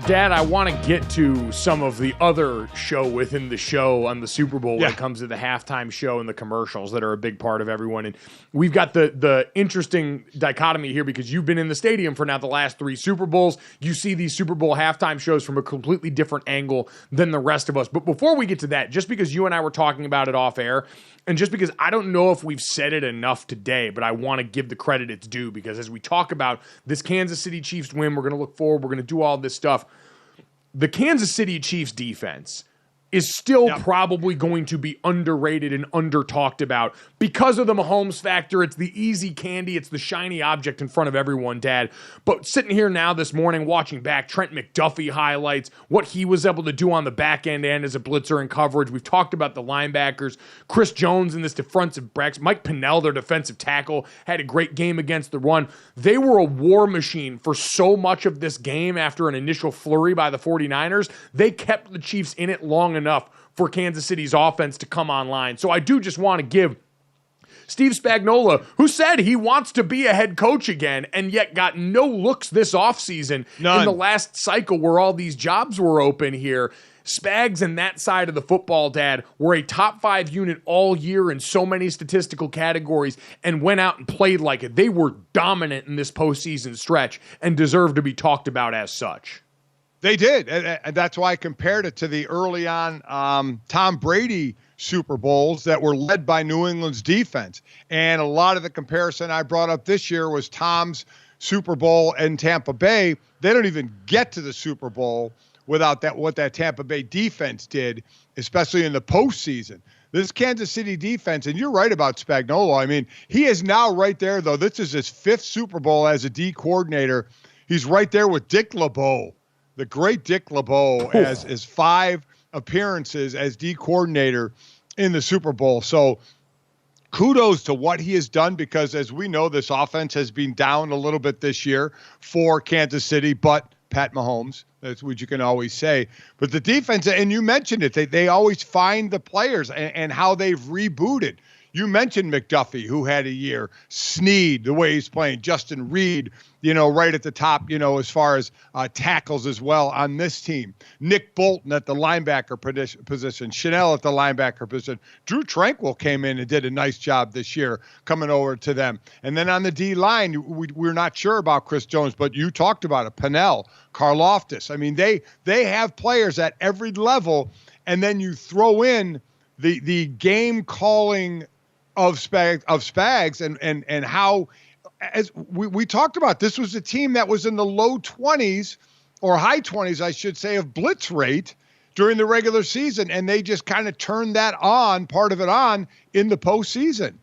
Dad, I want to get to some of the other show within the show on the Super Bowl when it comes to the halftime show and the commercials that are a big part of everyone. And we've got the interesting dichotomy here because you've been in the stadium for now the last 3 Super Bowls. You see these Super Bowl halftime shows from a completely different angle than the rest of us. But before we get to that, just because you and I were talking about it off air, and just because I don't know if we've said it enough today, but I want to give the credit it's due because as we talk about this Kansas City Chiefs win, we're going to look forward, we're going to do all this stuff. The Kansas City Chiefs defense is still probably going to be underrated and under-talked about because of the Mahomes factor. It's the easy candy. It's the shiny object in front of everyone, Dad. But sitting here now this morning watching back Trent McDuffie highlights, what he was able to do on the back end and as a blitzer in coverage. We've talked about the linebackers. Chris Jones in this defensive backs. Mike Pennell, their defensive tackle, had a great game against the run. They were a war machine for so much of this game after an initial flurry by the 49ers. They kept the Chiefs in it long enough for Kansas City's offense to come online. So I do just want to give Steve Spagnuolo, who said he wants to be a head coach again and yet got no looks this offseason in the last cycle where all these jobs were open here. Spags and that side of the football, Dad, were a top 5 unit all year in so many statistical categories and went out and played like it. They were dominant in this postseason stretch and deserve to be talked about as such. They did, and that's why I compared it to the early on Tom Brady Super Bowls that were led by New England's defense. And a lot of the comparison I brought up this year was Tom's Super Bowl in Tampa Bay. They don't even get to the Super Bowl without what that Tampa Bay defense did, especially in the postseason. This Kansas City defense, and you're right about Spagnuolo. I mean, he is now right there, though. This is his 5th Super Bowl as a D coordinator. He's right there with Dick LeBeau. The great Dick LeBeau as 5 appearances as D coordinator in the Super Bowl. So kudos to what he has done because, as we know, this offense has been down a little bit this year for Kansas City, but Pat Mahomes, that's what you can always say. But the defense, and you mentioned it, they always find the players and how they've rebooted. You mentioned McDuffie, who had a year. Snead, the way he's playing. Justin Reed, right at the top, as far as tackles as well on this team. Nick Bolton at the linebacker position. Chanel at the linebacker position. Drew Tranquil came in and did a nice job this year coming over to them. And then on the D-line, we're not sure about Chris Jones, but you talked about it. Pennell, Karlaftis. I mean, they have players at every level, and then you throw in the game calling of Spags and how, as we talked about, this was a team that was in the low 20s or high 20s, I should say, of blitz rate during the regular season, and they just kind of turned that on, part of it on, in the postseason.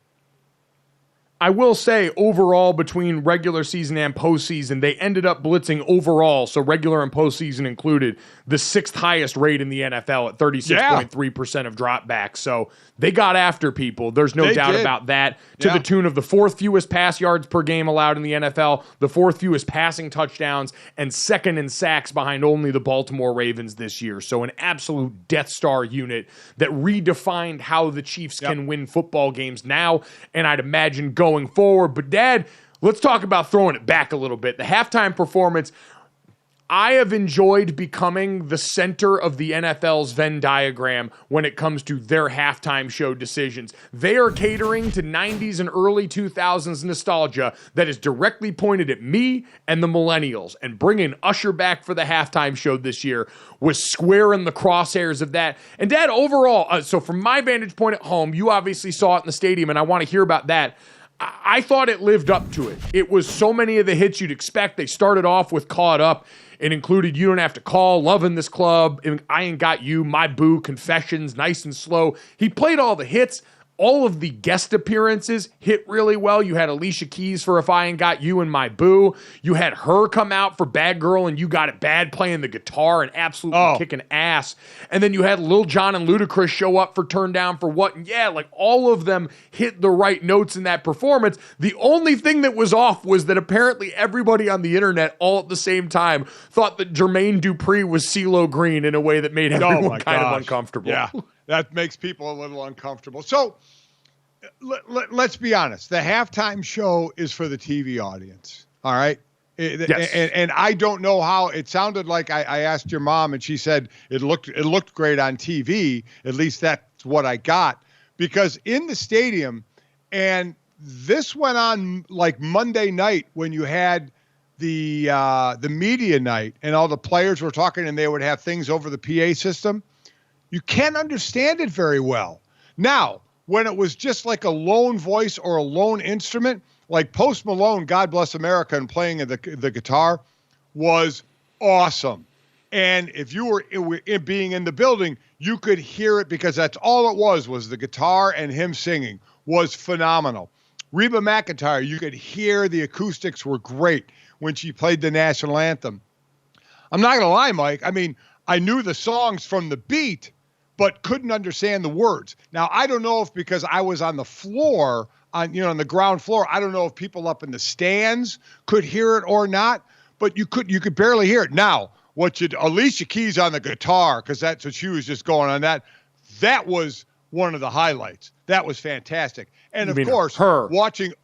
I will say overall between regular season and postseason, they ended up blitzing overall, so regular and postseason included, the 6th highest rate in the NFL at 36.3% of dropbacks. So they got after people. There's no doubt about that. To the tune of the 4th fewest pass yards per game allowed in the NFL, the 4th fewest passing touchdowns, and 2nd in sacks behind only the Baltimore Ravens this year. So an absolute Death Star unit that redefined how the Chiefs can win football games now, and I'd imagine going forward. But Dad, let's talk about throwing it back a little bit. The halftime performance, I have enjoyed becoming the center of the NFL's Venn diagram when it comes to their halftime show decisions. They are catering to 90s and early 2000s nostalgia that is directly pointed at me and the millennials, and bringing Usher back for the halftime show this year was square in the crosshairs of that. And Dad, overall, so from my vantage point at home, you obviously saw it in the stadium, and I want to hear about that. I thought it lived up to it. It was so many of the hits you'd expect. They started off with Caught Up. It included You Don't Have to Call, Loving This Club, I Ain't Got You, My Boo, Confessions, Nice and Slow. He played all the hits. All of the guest appearances hit really well. You had Alicia Keys for If I Ain't Got You and My Boo. You had her come out for Bad Girl and You Got It Bad, playing the guitar and absolutely kicking ass. And then you had Lil Jon and Ludacris show up for Turn Down for What. And all of them hit the right notes in that performance. The only thing that was off was that apparently everybody on the internet all at the same time thought that Jermaine Dupri was CeeLo Green in a way that made everyone kind of uncomfortable. Yeah. That makes people a little uncomfortable. So let's be honest. The halftime show is for the TV audience. All right. Yes. And I don't know how it sounded like. I asked your mom, and she said it looked great on TV. At least that's what I got, because in the stadium, and this went on like Monday night when you had the media night and all the players were talking, and they would have things over the PA system. You can't understand it very well. Now, when it was just like a lone voice or a lone instrument, like Post Malone, God Bless America, and playing the guitar was awesome. And if you were being in the building, you could hear it, because that's all it was the guitar and him singing was phenomenal. Reba McEntire, you could hear the acoustics were great when she played the national anthem. I'm not going to lie, Mike. I mean, I knew the songs from the beat, but couldn't understand the words. Now, I don't know if because I was on the floor, on the ground floor, I don't know if people up in the stands could hear it or not, but you could barely hear it. Now, Alicia Keys on the guitar, because that's what she was just going on, that was one of the highlights. That was fantastic. And of course, watching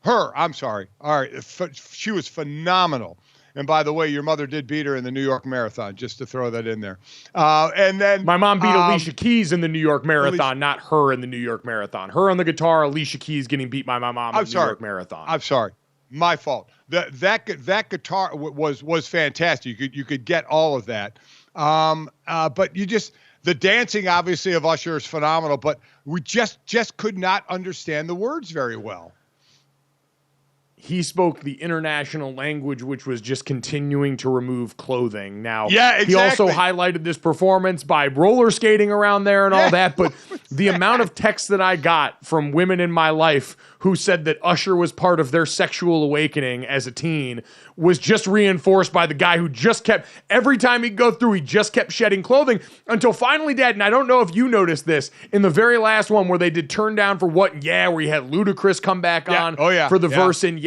her, I'm sorry. All right. She was phenomenal. And by the way, your mother did beat her in the New York Marathon, just to throw that in there. And then my mom beat Alicia Keys in the New York Marathon, not her in the New York Marathon. Her on the guitar, Alicia Keys getting beat by my mom in the New York Marathon. I'm sorry. My fault. That guitar was fantastic. You could get all of that. But the dancing, obviously, of Usher is phenomenal, but we just could not understand the words very well. He spoke the international language, which was just continuing to remove clothing. Now, yeah, exactly. He also highlighted this performance by roller skating around there and all that. But the amount of texts that I got from women in my life who said that Usher was part of their sexual awakening as a teen was just reinforced by the guy who just kept, every time he'd go through, he just kept shedding clothing until finally, Dad, and I don't know if you noticed this, in the very last one where they did Turn Down for What, where he had Ludacris come back on for the verse, and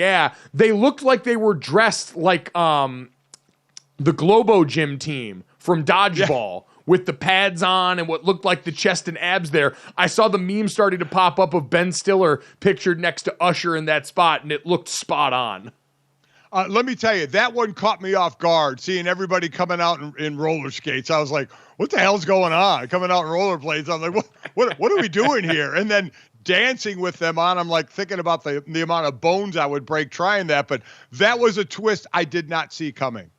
they looked like they were dressed like the Globo Gym team from Dodgeball. With the pads on and what looked like the chest and abs there. I saw the meme starting to pop up of Ben Stiller pictured next to Usher in that spot, and it looked spot on. Let me tell you, that one caught me off guard, seeing everybody coming out in roller skates. I was like, what the hell's going on? Coming out in rollerblades. I'm like, what are we doing here? And then dancing with them on, I'm like thinking about the amount of bones I would break trying that. But that was a twist I did not see coming.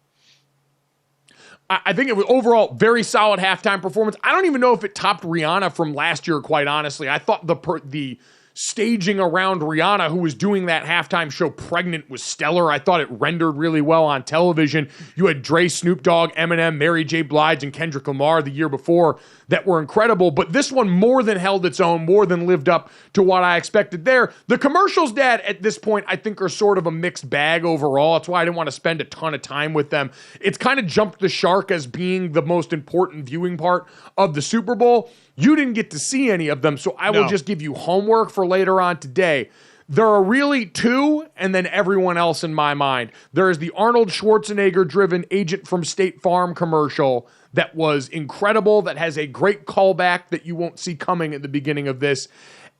I think it was overall very solid halftime performance. I don't even know if it topped Rihanna from last year, quite honestly. I thought the staging around Rihanna, who was doing that halftime show pregnant, was stellar. I thought it rendered really well on television. You had Dre, Snoop Dogg, Eminem, Mary J. Blige, and Kendrick Lamar the year before that were incredible, but this one more than held its own, more than lived up to what I expected there. The commercials, Dad, at this point, I think are sort of a mixed bag overall. That's why I didn't want to spend a ton of time with them. It's kind of jumped the shark as being the most important viewing part of the Super Bowl. You didn't get to see any of them, so I will just give you homework for later on today. There are really two, and then everyone else in my mind. There is the Arnold Schwarzenegger-driven Agent from State Farm commercial that was incredible, that has a great callback that you won't see coming at the beginning of this.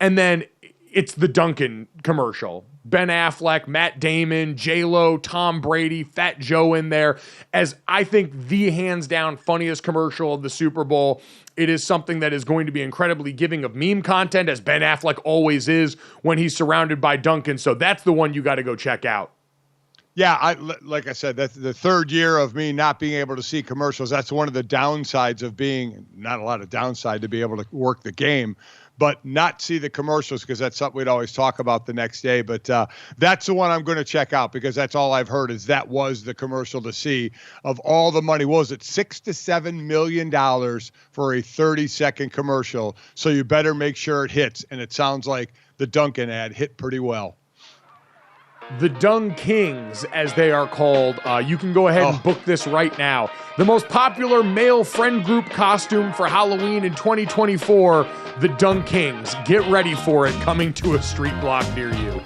And then it's the Dunkin' commercial. Ben Affleck, Matt Damon, J-Lo, Tom Brady, Fat Joe in there as I think the hands-down funniest commercial of the Super Bowl. It is something that is going to be incredibly giving of meme content, as Ben Affleck always is when he's surrounded by Dunkin'. So that's the one you got to go check out. Yeah, like I said, that's the third year of me not being able to see commercials. That's one of the downsides of being, not a lot of downside to be able to work the game, but not see the commercials, because that's something we'd always talk about the next day. But that's the one I'm going to check out, because that's all I've heard is that was the commercial to see of all the money. What was it, $6 to $7 million for a 30-second commercial? So you better make sure it hits. And it sounds like the Dunkin' ad hit pretty well. The Dung Kings, as they are called. You can go ahead and book this right now. The most popular male friend group costume for Halloween in 2024, the Dung Kings. Get ready for it, coming to a street block near you.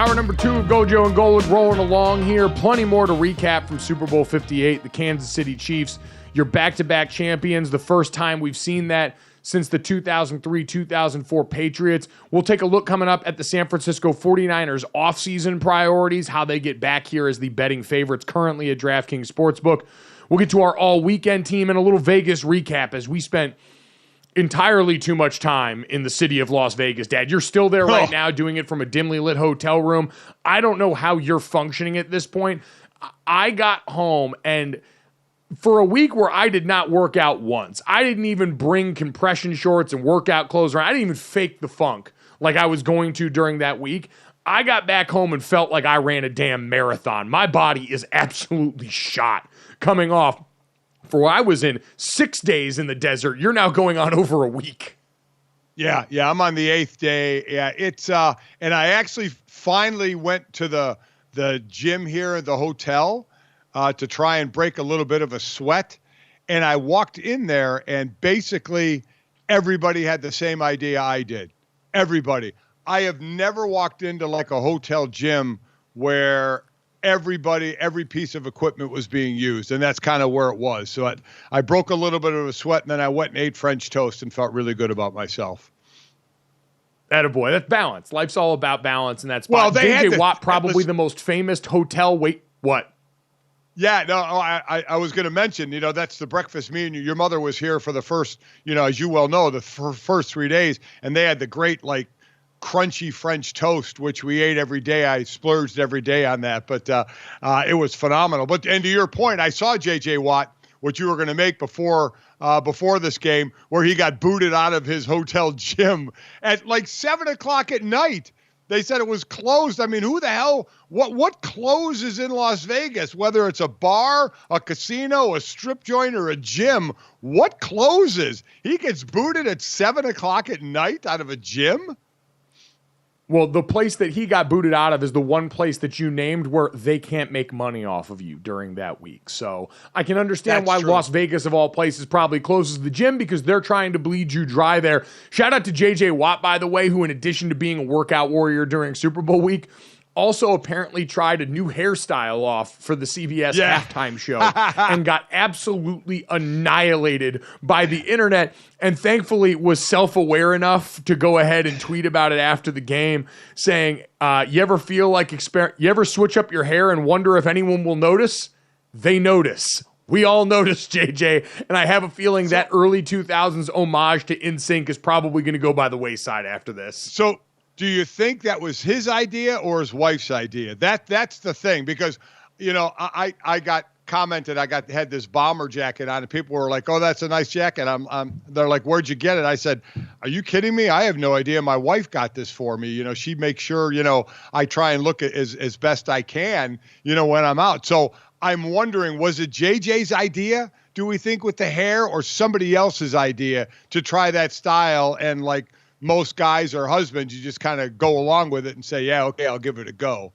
Hour number 2 of GoJo and Golic rolling along here. Plenty more to recap from Super Bowl 58. The Kansas City Chiefs, your back-to-back champions. The first time we've seen that since the 2003-2004 Patriots. We'll take a look coming up at the San Francisco 49ers offseason priorities, how they get back here as the betting favorites currently at DraftKings Sportsbook. We'll get to our all-weekend team and a little Vegas recap as we spent entirely too much time in the city of Las Vegas. Dad, you're still there right now doing it from a dimly lit hotel room. I don't know how you're functioning at this point. I got home, and for a week where I did not work out once, I didn't even bring compression shorts and workout clothes around. I didn't even fake the funk like I was going to during that week. I got back home and felt like I ran a damn marathon. My body is absolutely shot coming off. For I was in 6 days in the desert, you're now going on over a week. Yeah, I'm on the 8th day. Yeah, it's and I actually finally went to the gym here at the hotel to try and break a little bit of a sweat. And I walked in there, and basically everybody had the same idea I did. Everybody. I have never walked into like a hotel gym where every piece of equipment was being used, and that's kind of where it was. So I broke a little bit of a sweat, and then I went and ate French toast and felt really good about myself. Attaboy. That's balance. Life's all about balance, and that's well. J.J. Watt, probably the most famous hotel what? Yeah, no, I was going to mention, that's the breakfast meal. Your mother was here for the first, as you well know, the first 3 days, and they had the great, crunchy French toast, which we ate every day. I splurged every day on that, but it was phenomenal. And to your point, I saw J.J. Watt, what you were going to make before this game, where he got booted out of his hotel gym at 7 o'clock at night. They said it was closed. I mean, who the hell, what closes in Las Vegas, whether it's a bar, a casino, a strip joint, or a gym? What closes? He gets booted at 7 o'clock at night out of a gym? Well, the place that he got booted out of is the one place that you named where they can't make money off of you during that week. So I can understand why Las Vegas, of all places, probably closes the gym because they're trying to bleed you dry there. Shout out to J.J. Watt, by the way, who, in addition to being a workout warrior during Super Bowl week, also apparently tried a new hairstyle off for the CBS halftime show and got absolutely annihilated by the internet, and thankfully was self-aware enough to go ahead and tweet about it after the game, saying, you ever feel like you ever switch up your hair and wonder if anyone will notice? They notice. We all notice, JJ, and I have a feeling that early 2000s homage to NSYNC is probably going to go by the wayside after this. So do you think that was his idea or his wife's idea? That's the thing, because, I got commented, had this bomber jacket on, and people were like, "Oh, that's a nice jacket." They're like, "Where'd you get it?" I said, "Are you kidding me? I have no idea. My wife got this for me. She makes sure, I try and look as best I can, when I'm out." So I'm wondering, was it JJ's idea, do we think, with the hair, or somebody else's idea to try that style? And most guys or husbands, you just kind of go along with it and say, yeah, okay, I'll give it a go.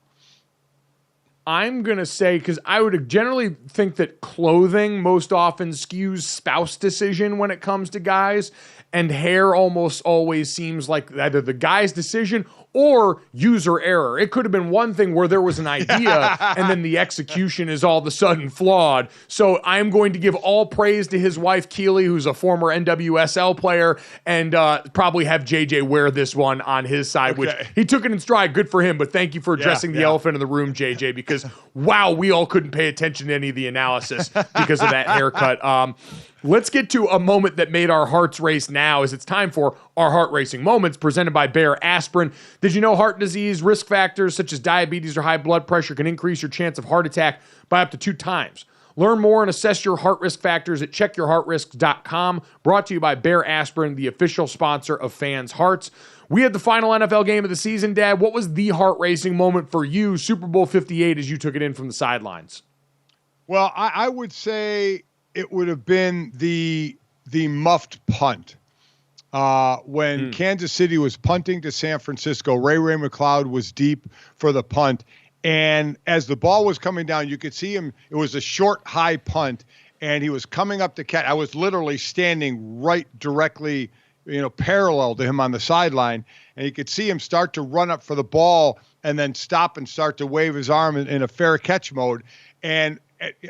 I'm going to say, because I would generally think that clothing most often skews spouse decision when it comes to guys, and hair almost always seems like either the guy's decision or user error. It could have been one thing where there was an idea and then the execution is all of a sudden flawed. So I'm going to give all praise to his wife, Keely, who's a former NWSL player, and probably have JJ wear this one on his side, which he took it in stride. Good for him. But thank you for addressing the elephant in the room, JJ, because wow, we all couldn't pay attention to any of the analysis because of that haircut. Let's get to a moment that made our hearts race now, as it's time for our heart racing moments presented by Bayer Aspirin. Did you know heart disease risk factors such as diabetes or high blood pressure can increase your chance of heart attack by up to 2 times? Learn more and assess your heart risk factors at checkyourheartrisks.com. Brought to you by Bayer Aspirin, the official sponsor of Fans' Hearts. We had the final NFL game of the season, Dad. What was the heart racing moment for you, Super Bowl 58, as you took it in from the sidelines? Well, I would say it would have been the muffed punt. When Kansas City was punting to San Francisco, Ray McCloud was deep for the punt. And as the ball was coming down, you could see him. It was a short, high punt, and he was coming up to catch. I was literally standing right directly parallel to him on the sideline, and you could see him start to run up for the ball and then stop and start to wave his arm in a fair catch mode, and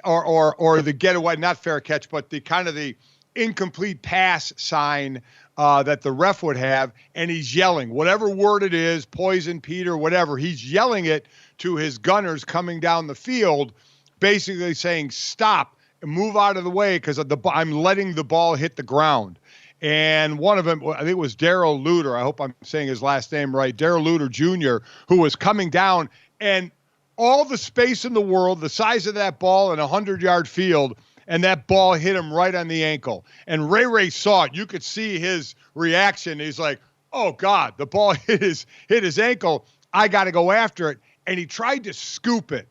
or the getaway, not fair catch, but the kind of the incomplete pass sign that the ref would have, and he's yelling whatever word it is, poison, Peter, whatever. He's yelling it to his gunners coming down the field, basically saying, stop and move out of the way because I'm letting the ball hit the ground. And one of them, I think it was Darrell Luter, I hope I'm saying his last name right, Darrell Luter Jr., who was coming down, and all the space in the world, the size of that ball in a 100-yard field, and that ball hit him right on the ankle. And Ray saw it. You could see his reaction. He's like, oh, God, the ball hit his ankle. I got to go after it. And he tried to scoop it.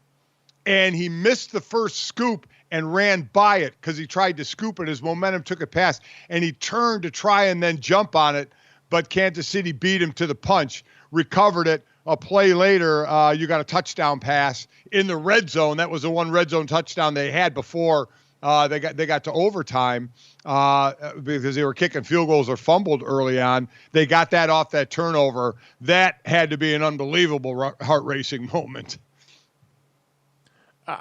And he missed the first scoop and ran by it because he tried to scoop it. His momentum took it past. And he turned to try and then jump on it. But Kansas City beat him to the punch, recovered it. A play later, you got a touchdown pass in the red zone. That was the one red zone touchdown they had before they got to overtime because they were kicking field goals or fumbled early on. They got that off that turnover. That had to be an unbelievable heart-racing moment.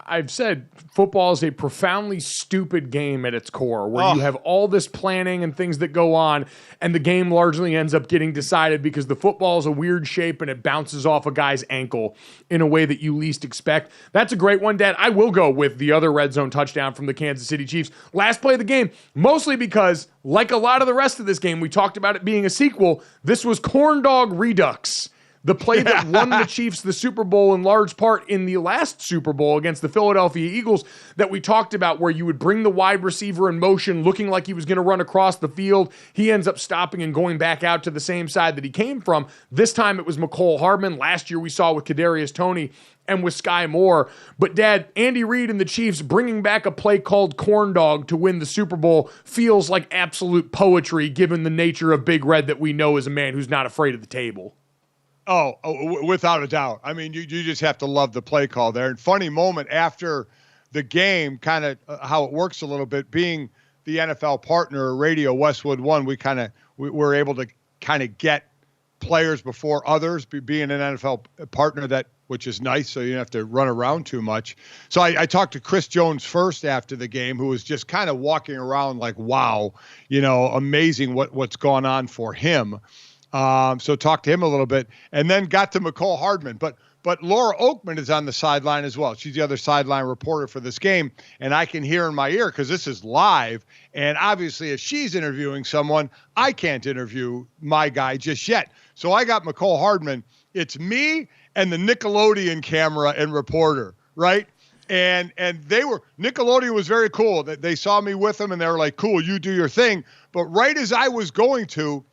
I've said football is a profoundly stupid game at its core, where you have all this planning and things that go on, and the game largely ends up getting decided because the football is a weird shape and it bounces off a guy's ankle in a way that you least expect. That's a great one, Dad. I will go with the other red zone touchdown from the Kansas City Chiefs. Last play of the game, mostly because, like a lot of the rest of this game, we talked about it being a sequel. This was Corn Dog Redux. The play that won the Chiefs the Super Bowl in large part in the last Super Bowl against the Philadelphia Eagles that we talked about, where you would bring the wide receiver in motion looking like he was going to run across the field. He ends up stopping and going back out to the same side that he came from. This time it was McCole Hardman. Last year we saw with Kadarius Toney and with Sky Moore. But, Dad, Andy Reid and the Chiefs bringing back a play called Corn Dog to win the Super Bowl feels like absolute poetry given the nature of Big Red that we know is a man who's not afraid of the table. Oh, without a doubt. I mean, you just have to love the play call there. And funny moment after the game, kind of how it works a little bit, being the NFL partner, Radio Westwood One, we were able to kind of get players before others, being an NFL partner, which is nice, so you don't have to run around too much. So I talked to Chris Jones first after the game, who was just kind of walking around like, wow, amazing what's gone on for him. So talked to him a little bit, and then got to McCole Hardman. But Laura Oakman is on the sideline as well. She's the other sideline reporter for this game, and I can hear in my ear because this is live. And obviously, if she's interviewing someone, I can't interview my guy just yet. So I got McCole Hardman. It's me and the Nickelodeon camera and reporter, right? And Nickelodeon was very cool. They saw me with them, and they were like, cool, you do your thing. But right as I was going to,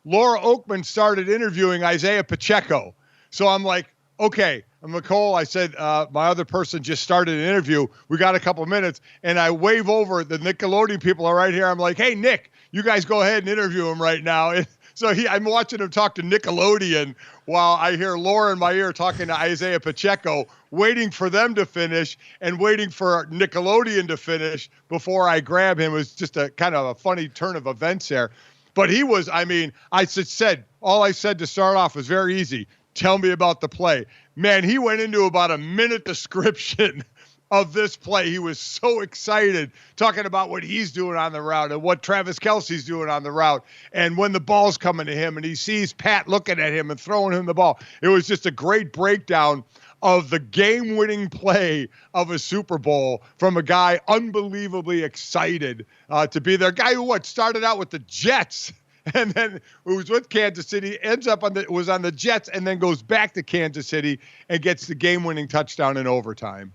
Laura Oakman started interviewing Isaiah Pacheco. So I'm like, okay, McCole, I said, my other person just started an interview. We got a couple minutes. And I wave over. The Nickelodeon people are right here. I'm like, hey, Nick, you guys go ahead and interview him right now. And so I'm watching him talk to Nickelodeon while I hear Laura in my ear talking to Isaiah Pacheco, waiting for them to finish and waiting for Nickelodeon to finish before I grab him. It was just a kind of a funny turn of events there. But he was, all I said to start off was very easy. Tell me about the play. Man, he went into about a minute description of this play. He was so excited talking about what he's doing on the route and what Travis Kelce's doing on the route. And when the ball's coming to him and he sees Pat looking at him and throwing him the ball, it was just a great breakdown of the game-winning play of a Super Bowl from a guy unbelievably excited to be there. A guy who started out with the Jets and then who was with Kansas City, ends up was on the Jets and then goes back to Kansas City and gets the game-winning touchdown in overtime.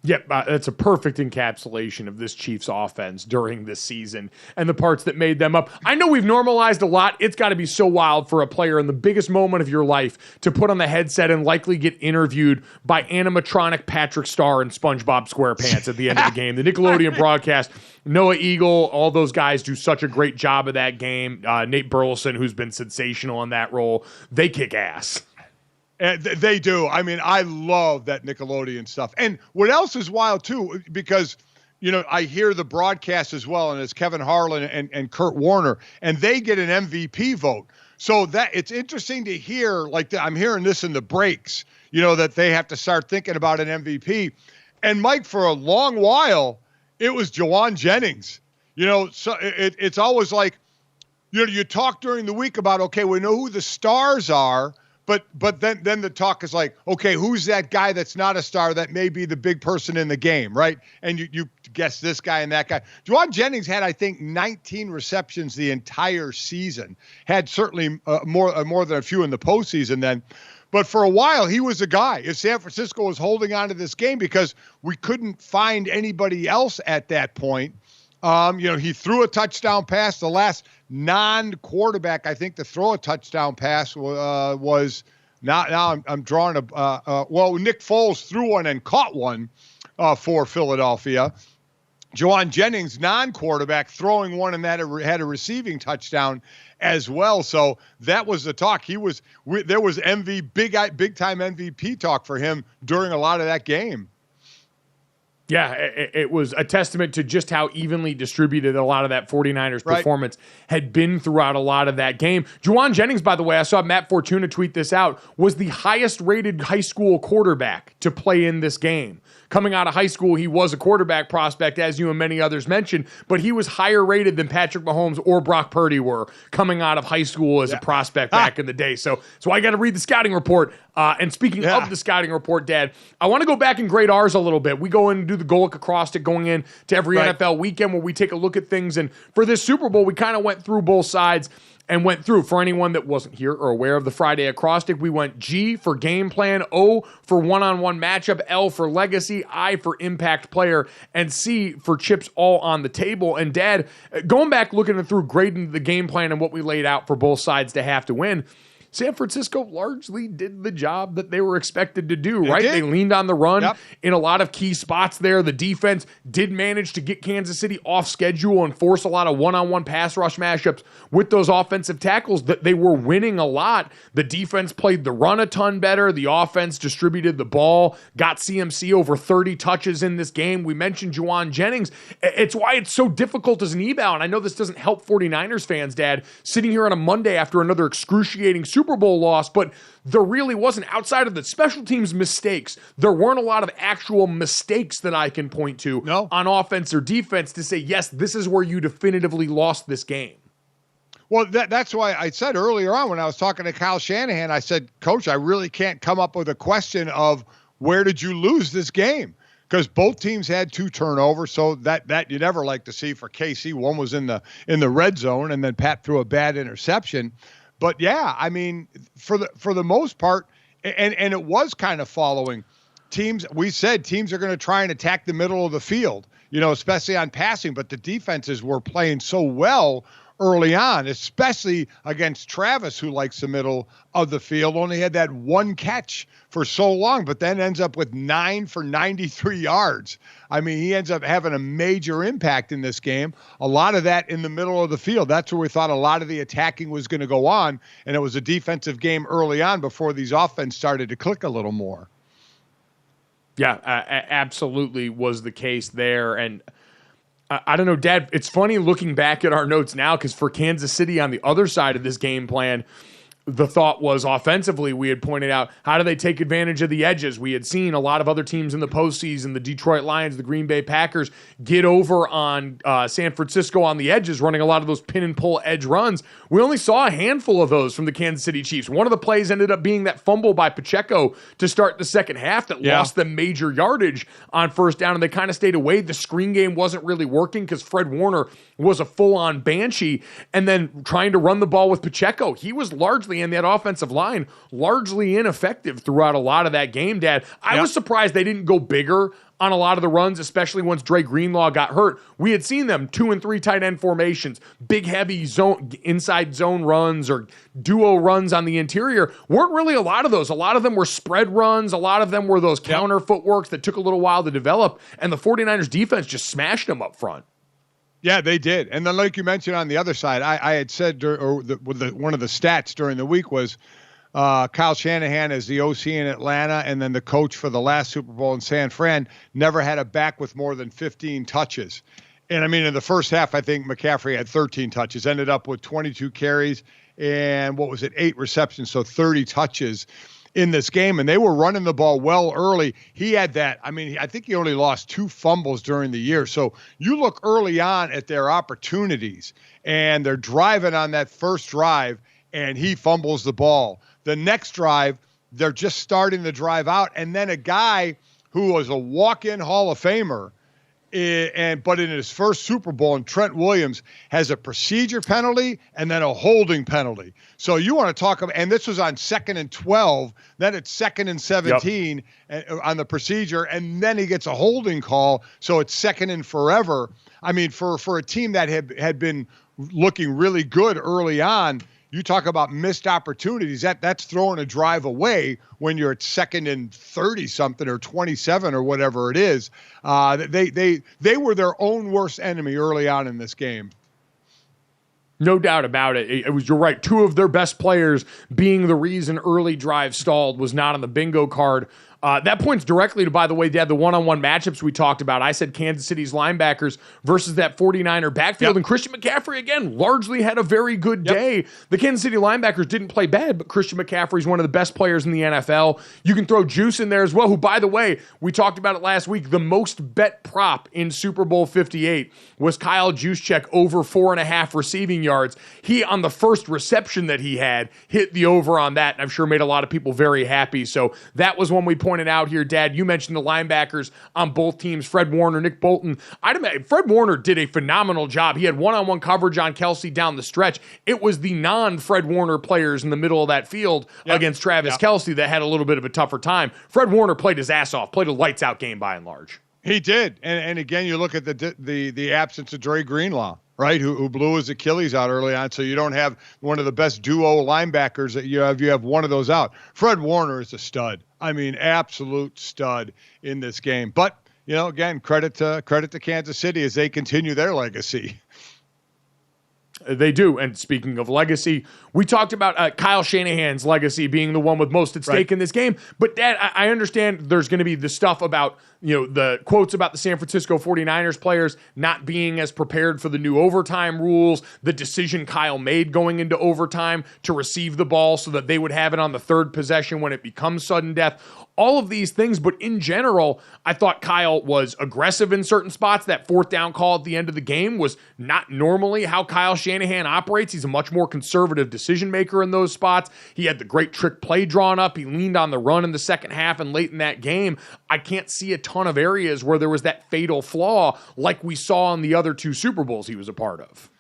Yep, that's a perfect encapsulation of this Chiefs offense during this season and the parts that made them up. I know we've normalized a lot. It's got to be so wild for a player in the biggest moment of your life to put on the headset and likely get interviewed by animatronic Patrick Starr and SpongeBob SquarePants at the end of the game. The Nickelodeon broadcast, Noah Eagle, all those guys do such a great job of that game. Nate Burleson, who's been sensational in that role, they kick ass. They do. I mean, I love that Nickelodeon stuff. And what else is wild, too, because I hear the broadcast as well, and it's Kevin Harlan and Kurt Warner, and they get an MVP vote. So that it's interesting to hear, I'm hearing this in the breaks, that they have to start thinking about an MVP. And Mike, for a long while, it was Jawan Jennings. So it's always like, you talk during the week about, okay, we know who the stars are, but then the talk is like, okay, who's that guy that's not a star that may be the big person in the game, right? And you guess this guy and that guy. Jawan Jennings had, I think, 19 receptions the entire season. Had certainly more than a few in the postseason then. But for a while, he was a guy. If San Francisco was holding on to this game because we couldn't find anybody else at that point, he threw a touchdown pass. The last non-quarterback, I think, to throw a touchdown pass was now I'm drawing Nick Foles threw one and caught one for Philadelphia. Jawan Jennings, non-quarterback, throwing one, and that had a receiving touchdown as well. So that was the talk. There was big time MVP talk for him during a lot of that game. Yeah, it was a testament to just how evenly distributed a lot of that 49ers performance had been throughout a lot of that game. Jawan Jennings, by the way, I saw Matt Fortuna tweet this out, was the highest rated high school quarterback to play in this game. Coming out of high school, he was a quarterback prospect, as you and many others mentioned, but he was higher rated than Patrick Mahomes or Brock Purdy were coming out of high school as a prospect back in the day. So I got to read the scouting report. And speaking of the scouting report, Dad, I want to go back and grade ours a little bit. We go in and do the Golic acrostic going in to every NFL weekend where we take a look at things. And for this Super Bowl, we kind of went through both sides and went through. For anyone that wasn't here or aware of the Friday acrostic, we went G for game plan, O for one-on-one matchup, L for legacy, I for impact player, and C for chips all on the table. And Dad, going back, looking through, grading the game plan and what we laid out for both sides to have to win, San Francisco largely did the job that they were expected to do, right? They leaned on the run in a lot of key spots there. The defense did manage to get Kansas City off schedule and force a lot of one-on-one pass rush matchups with those offensive tackles that they were winning a lot. The defense played the run a ton better. The offense distributed the ball, got CMC over 30 touches in this game. We mentioned Jawan Jennings. It's why it's so difficult as an eval, and I know this doesn't help 49ers fans, Dad, sitting here on a Monday after another excruciating Super Bowl loss, but there really wasn't, outside of the special teams mistakes, there weren't a lot of actual mistakes that I can point to on offense or defense to say, yes, this is where you definitively lost this game. Well, that's why I said earlier on when I was talking to Kyle Shanahan, I said, Coach, I really can't come up with a question of where did you lose this game? Because both teams had 2 turnovers, so that you never like to see for KC. One was in the red zone, and then Pat threw a bad interception. But yeah, I mean, for the most part, and it was kind of following teams. We said teams are going to try and attack the middle of the field, especially on passing. But the defenses were playing so well early on, especially against Travis, who likes the middle of the field. Only had that one catch for so long, but then ends up with 9 for 93 yards. I mean, he ends up having a major impact in this game. A lot of that in the middle of the field. That's where we thought a lot of the attacking was going to go on, and it was a defensive game early on before these offense started to click a little more. Yeah, absolutely was the case there. And I don't know, Dad, it's funny looking back at our notes now because for Kansas City on the other side of this game plan, the thought was offensively, we had pointed out, how do they take advantage of the edges? We had seen a lot of other teams in the postseason, the Detroit Lions, the Green Bay Packers, get over on San Francisco on the edges, running a lot of those pin and pull edge runs. We only saw a handful of those from the Kansas City Chiefs. One of the plays ended up being that fumble by Pacheco to start the second half that lost them major yardage on first down, and they kind of stayed away. The screen game wasn't really working because Fred Warner was a full-on banshee, and then trying to run the ball with Pacheco, he was largely in that offensive line, largely ineffective throughout a lot of that game, Dad. I was surprised they didn't go bigger on a lot of the runs, especially once Dre Greenlaw got hurt. We had seen them 2 and 3 tight end formations, big heavy zone, inside zone runs or duo runs on the interior. Weren't really a lot of those. A lot of them were spread runs. A lot of them were those counter footworks that took a little while to develop, and the 49ers defense just smashed them up front. Yeah, they did. And then like you mentioned on the other side, I had said, one of the stats during the week was Kyle Shanahan as the OC in Atlanta and then the coach for the last Super Bowl in San Fran never had a back with more than 15 touches. And I mean, in the first half, I think McCaffrey had 13 touches, ended up with 22 carries and 8 receptions, so 30 touches in this game. And they were running the ball well early. He had that. I mean, I think he only lost 2 fumbles during the year. So you look early on at their opportunities, and they're driving on that first drive, and he fumbles the ball. The next drive, they're just starting the drive out, and then a guy who was a walk-in Hall of Famer, but in his first Super Bowl, and Trent Williams has a procedure penalty and then a holding penalty. So you want to talk about, and this was on 2nd and 12, then it's 2nd and 17 on the procedure, and then he gets a holding call, so it's 2nd and forever. I mean, for a team that had been looking really good early on, you talk about missed opportunities. That's throwing a drive away when you're at 2nd and 30 something or 27 or whatever it is. They were their own worst enemy early on in this game. No doubt about it. You're right. 2 of their best players being the reason early drive stalled was not on the bingo card. That points directly to, by the way, Dad, the one-on-one matchups we talked about. I said Kansas City's linebackers versus that 49er backfield. And Christian McCaffrey, again, largely had a very good day. The Kansas City linebackers didn't play bad, but Christian McCaffrey's one of the best players in the NFL. You can throw Juice in there as well, who, by the way, we talked about it last week, the most bet prop in Super Bowl 58 was Kyle Juszczyk over 4.5 receiving yards. He, on the first reception that he had, hit the over on that, and I'm sure made a lot of people very happy. So that was one we pointed out here, Dad. You mentioned the linebackers on both teams, Fred Warner, Nick Bolton. Fred Warner did a phenomenal job. He had one-on-one coverage on Kelce down the stretch. It was the non-Fred Warner players in the middle of that field against Travis Kelce that had a little bit of a tougher time. Fred Warner played his ass off, played a lights-out game by and large. He did. And again, you look at the absence of Dre Greenlaw, right, who blew his Achilles out early on, so you don't have one of the best duo linebackers that you have one of those out. Fred Warner is a stud. I mean, absolute stud in this game. But, again, credit to Kansas City as they continue their legacy. They do. And speaking of legacy, we talked about Kyle Shanahan's legacy being the one with most at stake in this game. But, Dad, I understand there's going to be the stuff about, the quotes about the San Francisco 49ers players not being as prepared for the new overtime rules, the decision Kyle made going into overtime to receive the ball so that they would have it on the third possession when it becomes sudden death. All of these things, but in general, I thought Kyle was aggressive in certain spots. That 4th down call at the end of the game was not normally how Kyle Shanahan operates. He's a much more conservative decision maker in those spots. He had the great trick play drawn up. He leaned on the run in the second half and late in that game. I can't see a ton of areas where there was that fatal flaw like we saw in the other 2 Super Bowls he was a part of.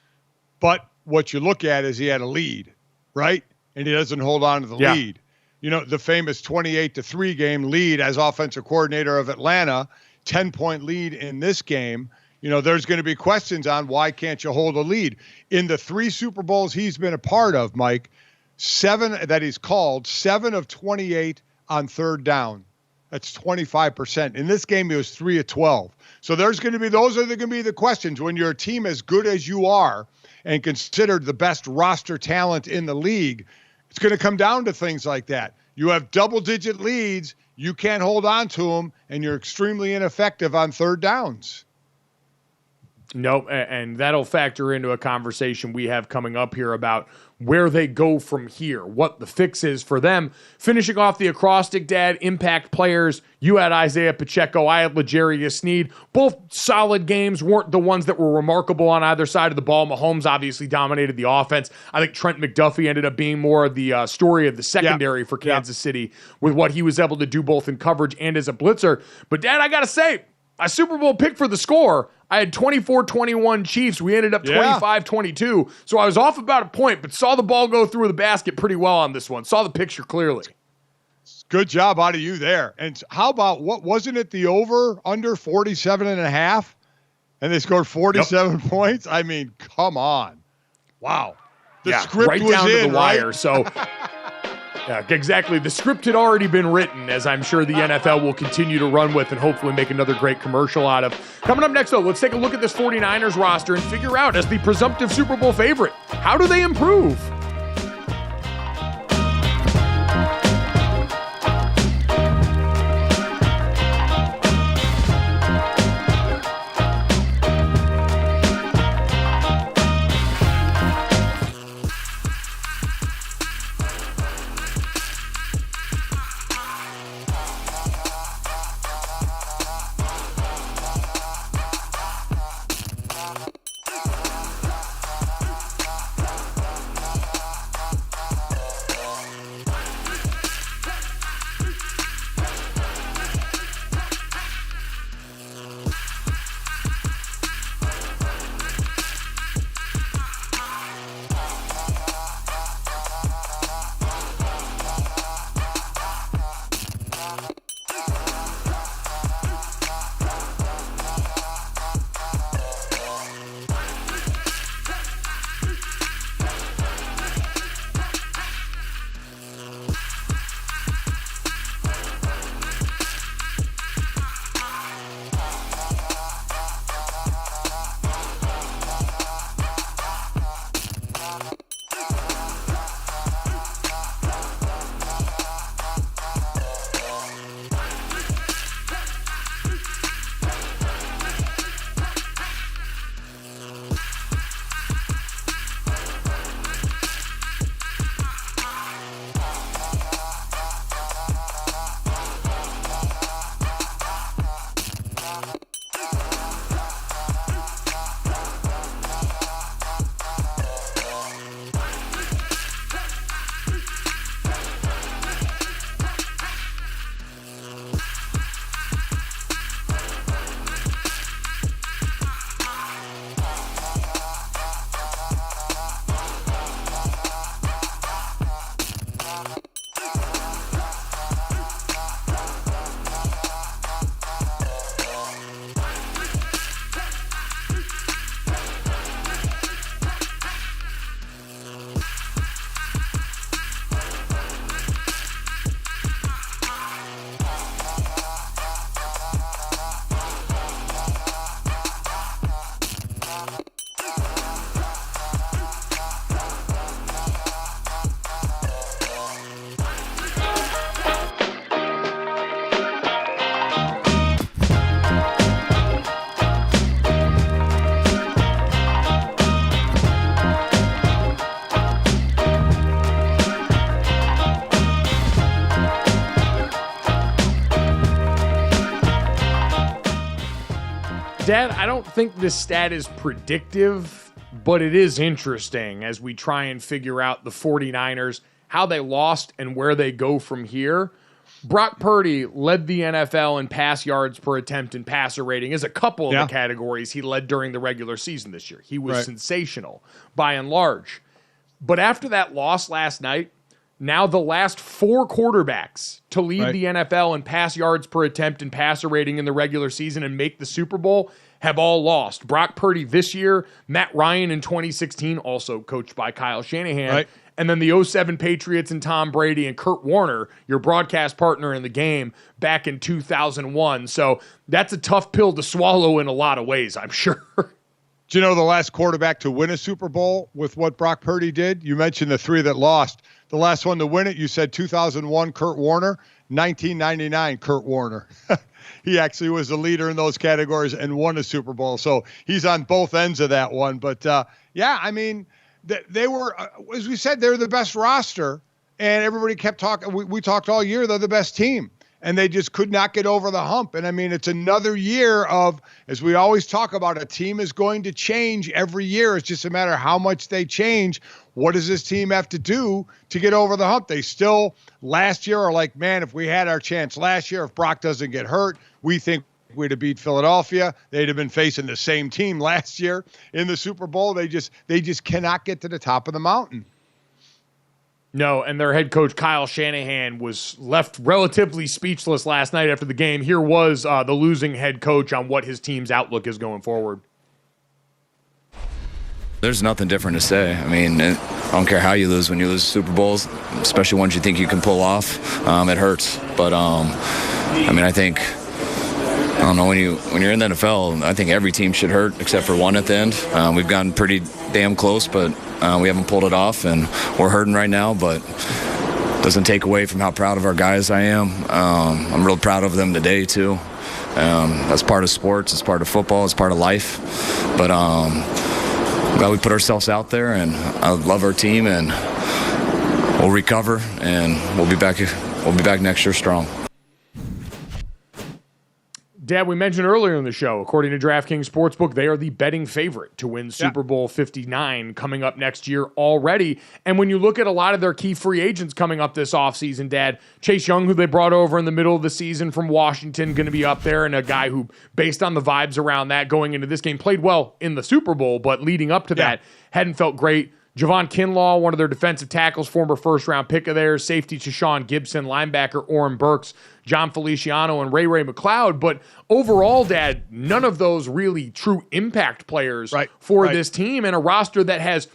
But what you look at is he had a lead, right? And he doesn't hold on to the lead. The famous 28-3 game lead as offensive coordinator of Atlanta, 10-point lead in this game. There's going to be questions on why can't you hold a lead. In the 3 Super Bowls he's been a part of, Mike, 7 that he's called, 7 of 28 on 3rd down. That's 25%. In this game, he was 3 of 12. So those are going to be the questions when you're a team as good as you are and considered the best roster talent in the league. It's going to come down to things like that. You have double-digit leads, you can't hold on to them, and you're extremely ineffective on 3rd downs. Nope, and that'll factor into a conversation we have coming up here about where they go from here, what the fix is for them. Finishing off the acrostic, Dad, impact players. You had Isaiah Pacheco, I had L'Jarius Sneed. Both solid games, weren't the ones that were remarkable on either side of the ball. Mahomes obviously dominated the offense. I think Trent McDuffie ended up being more of the story of the secondary for Kansas City with what he was able to do both in coverage and as a blitzer. But, Dad, I got to say, a Super Bowl pick for the score, I had 24-21 Chiefs. We ended up 25-22. So I was off about a point, but saw the ball go through the basket pretty well on this one. Saw the picture clearly. Good job out of you there. And how about, wasn't it the over under 47.5? And they scored 47 points? I mean, come on. Wow. The script right was down in, to the wire. right? So yeah, exactly. The script had already been written, as I'm sure the NFL will continue to run with and hopefully make another great commercial out of. Coming up next, though, let's take a look at this 49ers roster and figure out, as the presumptive Super Bowl favorite, how do they improve? Dad, I don't think this stat is predictive, but it is interesting as we try and figure out the 49ers, how they lost and where they go from here. Brock Purdy led the NFL in pass yards per attempt and passer rating as a couple of the categories he led during the regular season this year. He was sensational by and large. But after that loss last night, now the last 4 quarterbacks to lead the NFL in pass yards per attempt and passer rating in the regular season and make the Super Bowl have all lost. Brock Purdy this year, Matt Ryan in 2016, also coached by Kyle Shanahan, and then the 07 Patriots and Tom Brady and Kurt Warner, your broadcast partner in the game, back in 2001. So that's a tough pill to swallow in a lot of ways, I'm sure. Do you know the last quarterback to win a Super Bowl with what Brock Purdy did? You mentioned the 3 that lost. The last one to win it, you said 2001, Kurt Warner. 1999, Kurt Warner. He actually was the leader in those categories and won a Super Bowl. So he's on both ends of that one. But, yeah, I mean, they were, as we said, they're the best roster. And everybody kept talking. We talked all year, they're the best team. And they just could not get over the hump. And, I mean, it's another year of, as we always talk about, a team is going to change every year. It's just a matter of how much they change. What does this team have to do to get over the hump? They still, last year, are like, man, if we had our chance last year, if Brock doesn't get hurt, we think we'd have beat Philadelphia. They'd have been facing the same team last year in the Super Bowl. They just cannot get to the top of the mountain. No, and their head coach, Kyle Shanahan, was left relatively speechless last night after the game. Here was the losing head coach on what his team's outlook is going forward. There's nothing different to say. I mean, I don't care how you lose when you lose Super Bowls, especially ones you think you can pull off. It hurts. But, I mean, I think, I don't know, when you're in the NFL, I think every team should hurt except for one at the end. We've gotten pretty damn close, but we haven't pulled it off, and we're hurting right now, but doesn't take away from how proud of our guys I am. I'm real proud of them today, too. That's part of sports. It's part of football. It's part of life. But glad we put ourselves out there, and I love our team, and we'll recover, and we'll be back next year strong. Dad, we mentioned earlier in the show, according to DraftKings Sportsbook, they are the betting favorite to win Super Bowl 59 coming up next year already. And when you look at a lot of their key free agents coming up this offseason, Dad, Chase Young, who they brought over in the middle of the season from Washington, going to be up there, and a guy who, based on the vibes around that going into this game, played well in the Super Bowl, but leading up to that, hadn't felt great. Javon Kinlaw, one of their defensive tackles, former first-round pick of theirs, safety Tashawn Gibson, linebacker Oren Burks, John Feliciano, and Ray McLeod. But overall, Dad, none of those really true impact players for this team, and a roster that has,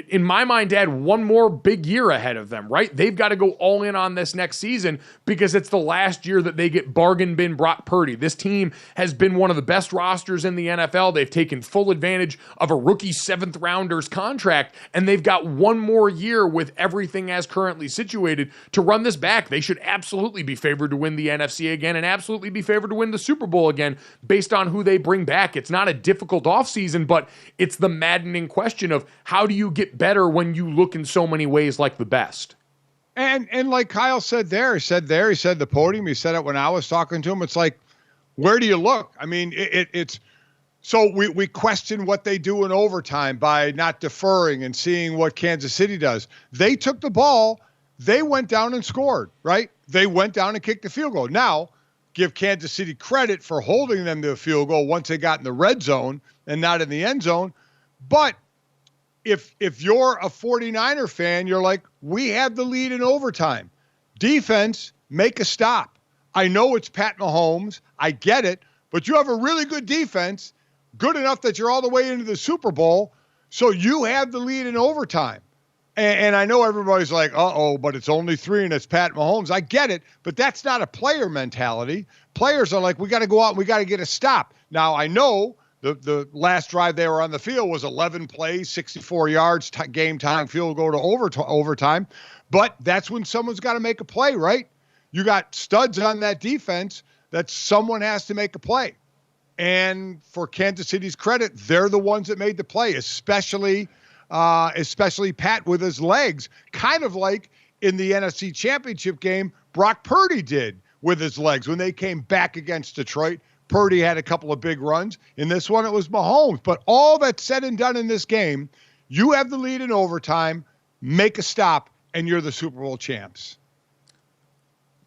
in my mind, Dad, one more big year ahead of them, right? They've got to go all in on this next season because it's the last year that they get bargain bin Brock Purdy. This team has been one of the best rosters in the NFL. They've taken full advantage of a rookie 7th rounder's contract, and they've got one more year with everything as currently situated to run this back. They should absolutely be favored to win the NFC again and absolutely be favored to win the Super Bowl again based on who they bring back. It's not a difficult offseason, but it's the maddening question of how do you get better when you look in so many ways like the best. And like Kyle said there, he said the podium, he said it when I was talking to him. It's like, where do you look? I mean, it's so we question what they do in overtime by not deferring and seeing what Kansas City does. They took the ball, they went down and scored, right? They went down and kicked the field goal. Now, give Kansas City credit for holding them to a field goal once they got in the red zone and not in the end zone. But if you're a 49er fan, you're like, we have the lead in overtime. Defense, make a stop. I know it's Pat Mahomes. I get it. But you have a really good defense, good enough that you're all the way into the Super Bowl, so you have the lead in overtime. And I know everybody's like, but it's only 3 and it's Pat Mahomes. I get it, but that's not a player mentality. Players are like, we got to go out and we got to get a stop. Now, I know the last drive they were on the field was 11 plays, 64 yards, game-time field goal to overtime. But that's when someone's got to make a play, right? You got studs on that defense that someone has to make a play. And for Kansas City's credit, they're the ones that made the play, especially Pat with his legs, kind of like in the NFC Championship game Brock Purdy did with his legs when they came back against Detroit. Purdy had a couple of big runs. In this one, it was Mahomes. But all that's said and done in this game, you have the lead in overtime, make a stop, and you're the Super Bowl champs.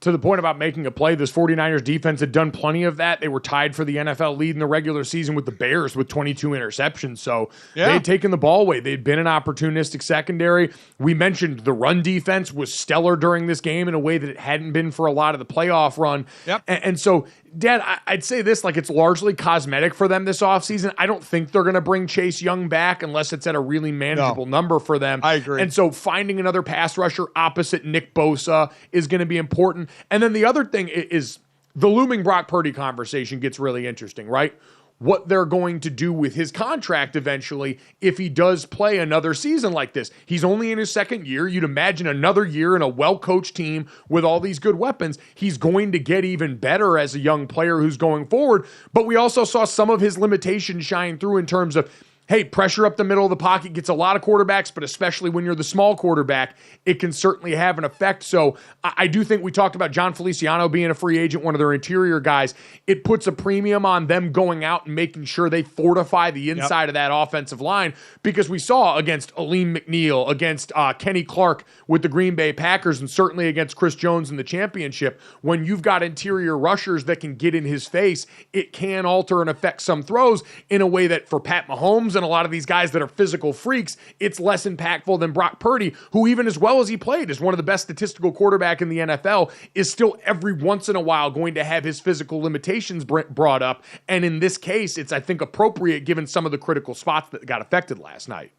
To the point about making a play, this 49ers defense had done plenty of that. They were tied for the NFL lead in the regular season with the Bears with 22 interceptions. So they had taken the ball away. They'd been an opportunistic secondary. We mentioned the run defense was stellar during this game in a way that it hadn't been for a lot of the playoff run. Yep. And so, Dad, I'd say this, like it's largely cosmetic for them this offseason. I don't think they're going to bring Chase Young back unless it's at a really manageable number for them. I agree. And so finding another pass rusher opposite Nick Bosa is going to be important. And then the other thing is the looming Brock Purdy conversation gets really interesting, right? What they're going to do with his contract eventually if he does play another season like this. He's only in his second year. You'd imagine another year in a well-coached team with all these good weapons. He's going to get even better as a young player who's going forward. But we also saw some of his limitations shine through in terms of, hey, pressure up the middle of the pocket gets a lot of quarterbacks, but especially when you're the small quarterback, it can certainly have an effect. So I do think we talked about John Feliciano being a free agent, one of their interior guys. It puts a premium on them going out and making sure they fortify the inside of that offensive line, because we saw against Aleem McNeil, against Kenny Clark with the Green Bay Packers, and certainly against Chris Jones in the championship, when you've got interior rushers that can get in his face, it can alter and affect some throws in a way that for Pat Mahomes and a lot of these guys that are physical freaks, it's less impactful than Brock Purdy, who even as well as he played is one of the best statistical quarterback in the NFL, is still every once in a while going to have his physical limitations brought up. And in this case, it's, I think, appropriate given some of the critical spots that got affected last night.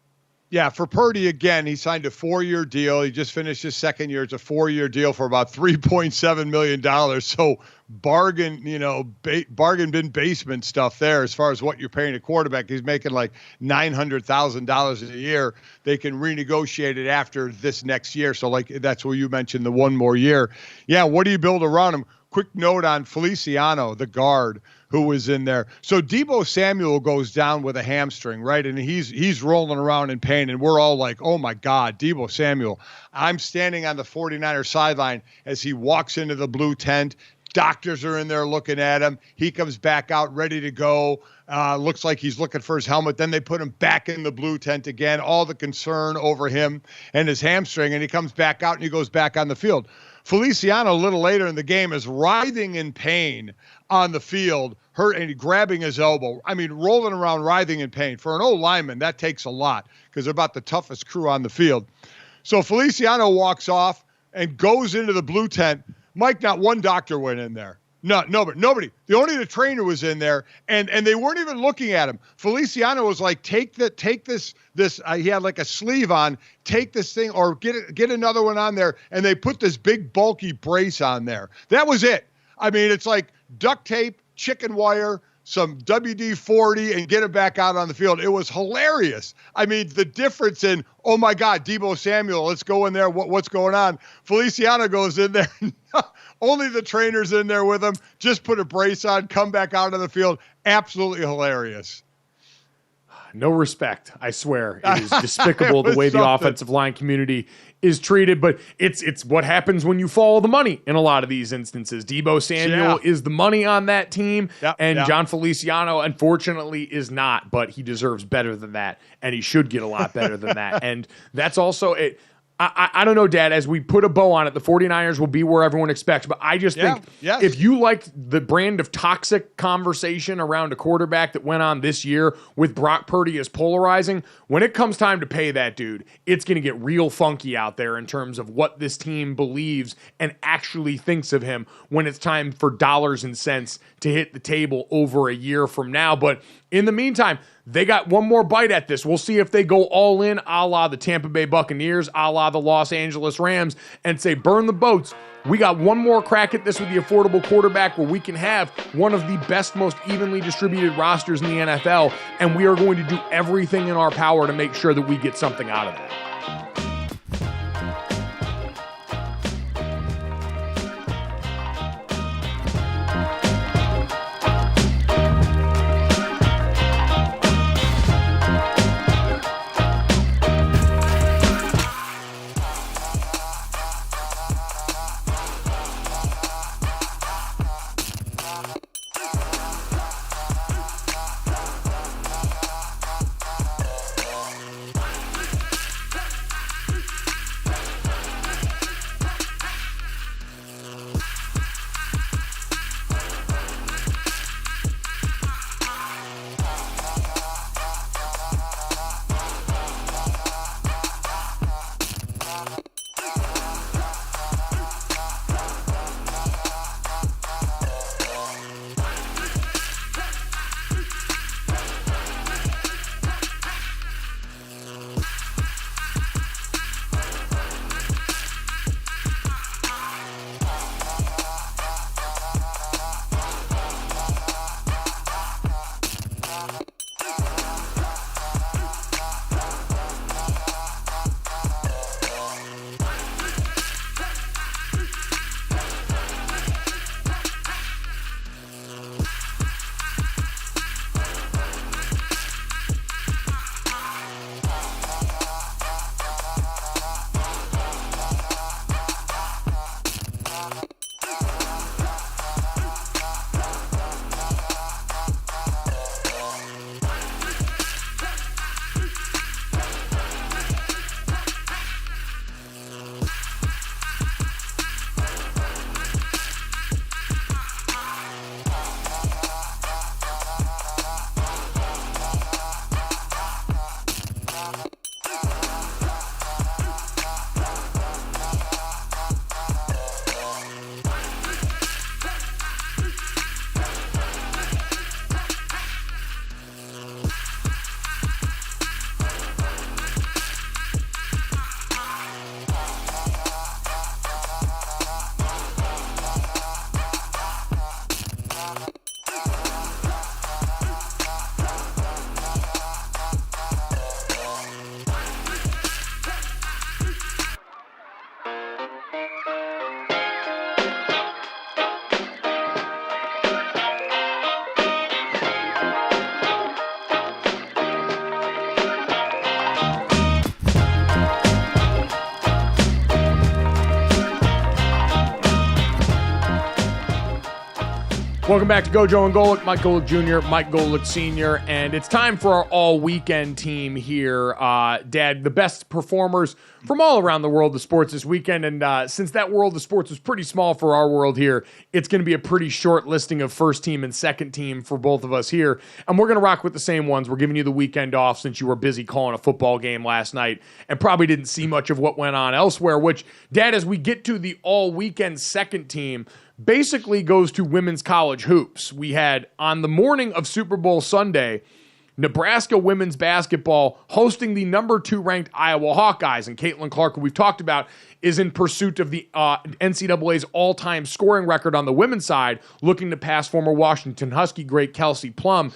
Yeah, for Purdy, again, he signed a 4-year deal. He just finished his second year. It's a 4-year deal for about $3.7 million. So bargain, bargain bin basement stuff there as far as what you're paying a quarterback. He's making like $900,000 a year. They can renegotiate it after this next year. So like that's where you mentioned the one more year. Yeah, what do you build around him? Quick note on Feliciano, the guard who was in there. So Deebo Samuel goes down with a hamstring, right? And he's rolling around in pain, and we're all like, oh my God, Deebo Samuel. I'm standing on the 49er sideline as he walks into the blue tent. Doctors are in there looking at him. He comes back out ready to go. Looks like he's looking for his helmet. Then they put him back in the blue tent again. All the concern over him and his hamstring, and he comes back out and he goes back on the field. Feliciano, a little later in the game, is writhing in pain on the field, hurt and grabbing his elbow. I mean, rolling around, writhing in pain. For an old lineman, that takes a lot because they're about the toughest crew on the field. So Feliciano walks off and goes into the blue tent. Mike, not one doctor went in there. Nobody. The trainer was in there, and they weren't even looking at him. Feliciano was like, take this. He had like a sleeve on. Take this thing, or get another one on there. And they put this big bulky brace on there. That was it. I mean, it's like duct tape, chicken wire, some WD-40, and get it back out on the field. It was hilarious. I mean, the difference in, oh my God, Deebo Samuel, let's go in there. What's going on? Feliciano goes in there. Only the trainer's in there with him. Just put a brace on, come back out on the field. Absolutely hilarious. No respect, I swear. It is despicable the way the offensive line community is treated, but it's what happens when you follow the money in a lot of these instances. Deebo Samuel is the money on that team, and John Feliciano, unfortunately, is not, but he deserves better than that, and he should get a lot better than that. And that's also it. I don't know, Dad, as we put a bow on it, the 49ers will be where everyone expects. But I just think if you liked the brand of toxic conversation around a quarterback that went on this year with Brock Purdy as polarizing, when it comes time to pay that dude, it's going to get real funky out there in terms of what this team believes and actually thinks of him when it's time for dollars and cents to hit the table over a year from now. But in the meantime, they got one more bite at this. We'll see if they go all in, a la the Tampa Bay Buccaneers, a la the Los Angeles Rams, and say, burn the boats. We got one more crack at this with the affordable quarterback where we can have one of the best, most evenly distributed rosters in the NFL, and we are going to do everything in our power to make sure that we get something out of that. Welcome back to GoJo and Golic. Mike Golic Jr., Mike Golic Sr., and it's time for our all-weekend team here. Dad, the best performers from all around the world of sports this weekend, and since that world of sports was pretty small for our world here, it's going to be a pretty short listing of first team and second team for both of us here, and we're going to rock with the same ones. We're giving you the weekend off since you were busy calling a football game last night and probably didn't see much of what went on elsewhere, which, Dad, as we get to the all-weekend second team, basically goes to women's college hoops. We had, on the morning of Super Bowl Sunday, Nebraska women's basketball hosting the number 2 ranked Iowa Hawkeyes. And Caitlin Clark, who we've talked about, is in pursuit of the NCAA's all-time scoring record on the women's side, looking to pass former Washington Husky great Kelce Plum.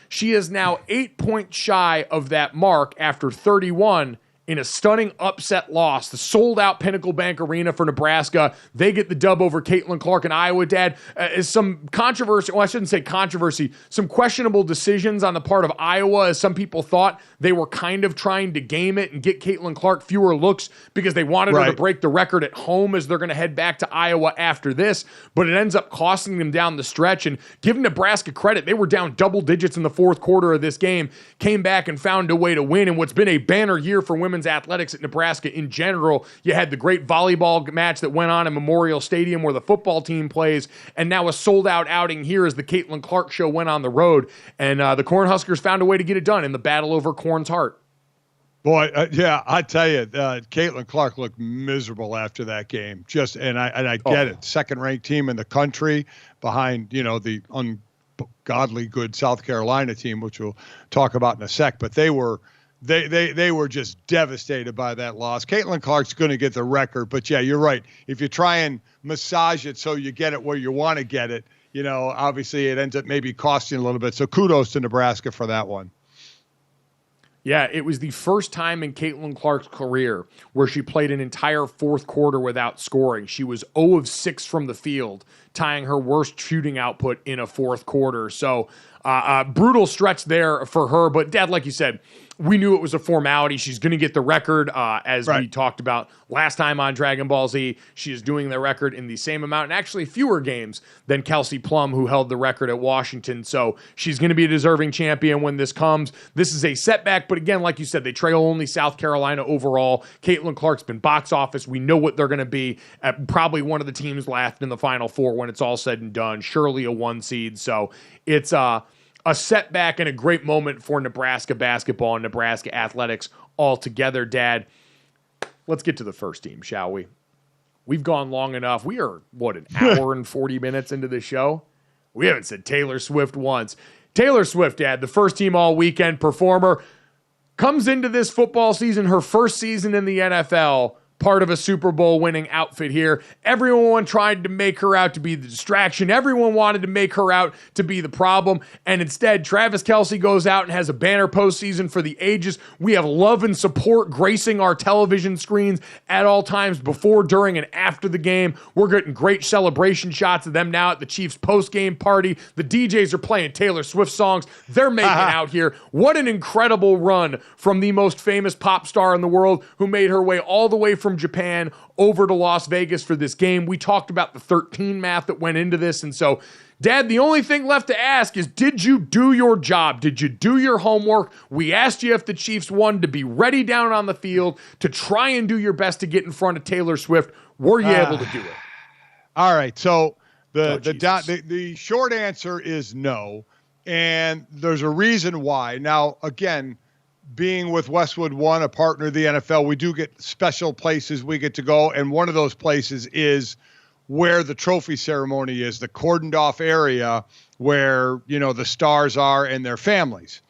She is now 8 points shy of that mark after 31 in a stunning upset loss. The sold-out Pinnacle Bank Arena for Nebraska. They get the dub over Caitlin Clark and Iowa. Dad, is some controversy, well, I shouldn't say controversy, some questionable decisions on the part of Iowa, as some people thought they were kind of trying to game it and get Caitlin Clark fewer looks because they wanted her to break the record at home as they're going to head back to Iowa after this, but it ends up costing them down the stretch. And giving Nebraska credit, they were down double digits in the fourth quarter of this game, came back and found a way to win in what's been a banner year for women's athletics at Nebraska in general. You had the great volleyball match that went on in Memorial Stadium where the football team plays, and now a sold-out outing here as the Caitlin Clark show went on the road, and the Cornhuskers found a way to get it done in the battle over Corn's heart. Boy, yeah, I tell you, Caitlin Clark looked miserable after that game. I get it. Second-ranked team in the country behind, the ungodly good South Carolina team, which we'll talk about in a sec. But they were just devastated by that loss. Caitlin Clark's going to get the record, but yeah, you're right. If you try and massage it so you get it where you want to get it, obviously it ends up maybe costing a little bit. So kudos to Nebraska for that one. Yeah, it was the first time in Caitlin Clark's career where she played an entire fourth quarter without scoring. She was 0 of 6 from the field, tying her worst shooting output in a fourth quarter. So brutal stretch there for her. But, Dad, like you said, we knew it was a formality. She's going to get the record, as we talked about last time on Dragon Ball Z. She is doing the record in the same amount, and actually fewer games than Kelce Plum, who held the record at Washington. So she's going to be a deserving champion when this comes. This is a setback, but again, like you said, they trail only South Carolina overall. Caitlin Clark's been box office. We know what they're going to be. Probably one of the teams left in the Final Four when it's all said and done. Surely a 1 seed. So it's a setback and a great moment for Nebraska basketball and Nebraska athletics altogether. Dad, let's get to the first team, shall we? We've gone long enough. We are, an hour and 40 minutes into the show? We haven't said Taylor Swift once. Taylor Swift, Dad, the first team all-weekend performer, comes into this football season, her first season in the NFL, part of a Super Bowl winning outfit here. Everyone tried to make her out to be the distraction. Everyone wanted to make her out to be the problem. And instead, Travis Kelce goes out and has a banner postseason for the ages. We have love and support gracing our television screens at all times before, during, and after the game. We're getting great celebration shots of them now at the Chiefs post-game party. The DJs are playing Taylor Swift songs. They're making out here. What an incredible run from the most famous pop star in the world, who made her way all the way from Japan over to Las Vegas for this game. We talked about the 13 math that went into this. And so, Dad, the only thing left to ask is, did you do your job? Did you do your homework? We asked you if the Chiefs won to be ready down on the field to try and do your best to get in front of Taylor Swift. Were you able to do it? All right. So the short answer is no. And there's a reason why. Now, again, being with Westwood One, a partner of the NFL, we do get special places we get to go. And one of those places is where the trophy ceremony is, the cordoned off area where, the stars are and their families.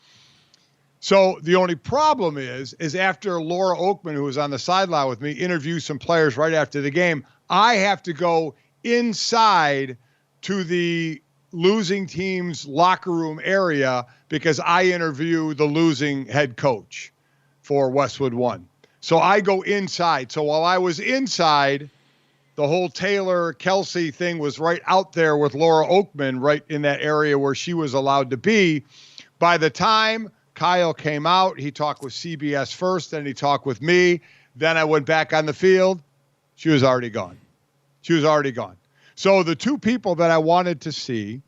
So the only problem is after Laura Oakman, who was on the sideline with me, interviewed some players right after the game, I have to go inside to the losing team's locker room area because I interview the losing head coach for Westwood One. So I go inside. So while I was inside, the whole Taylor Kelce thing was right out there with Laura Oakman, right in that area where she was allowed to be. By the time Kyle came out, he talked with CBS first, then he talked with me. Then I went back on the field. She was already gone. So the two people that I wanted to see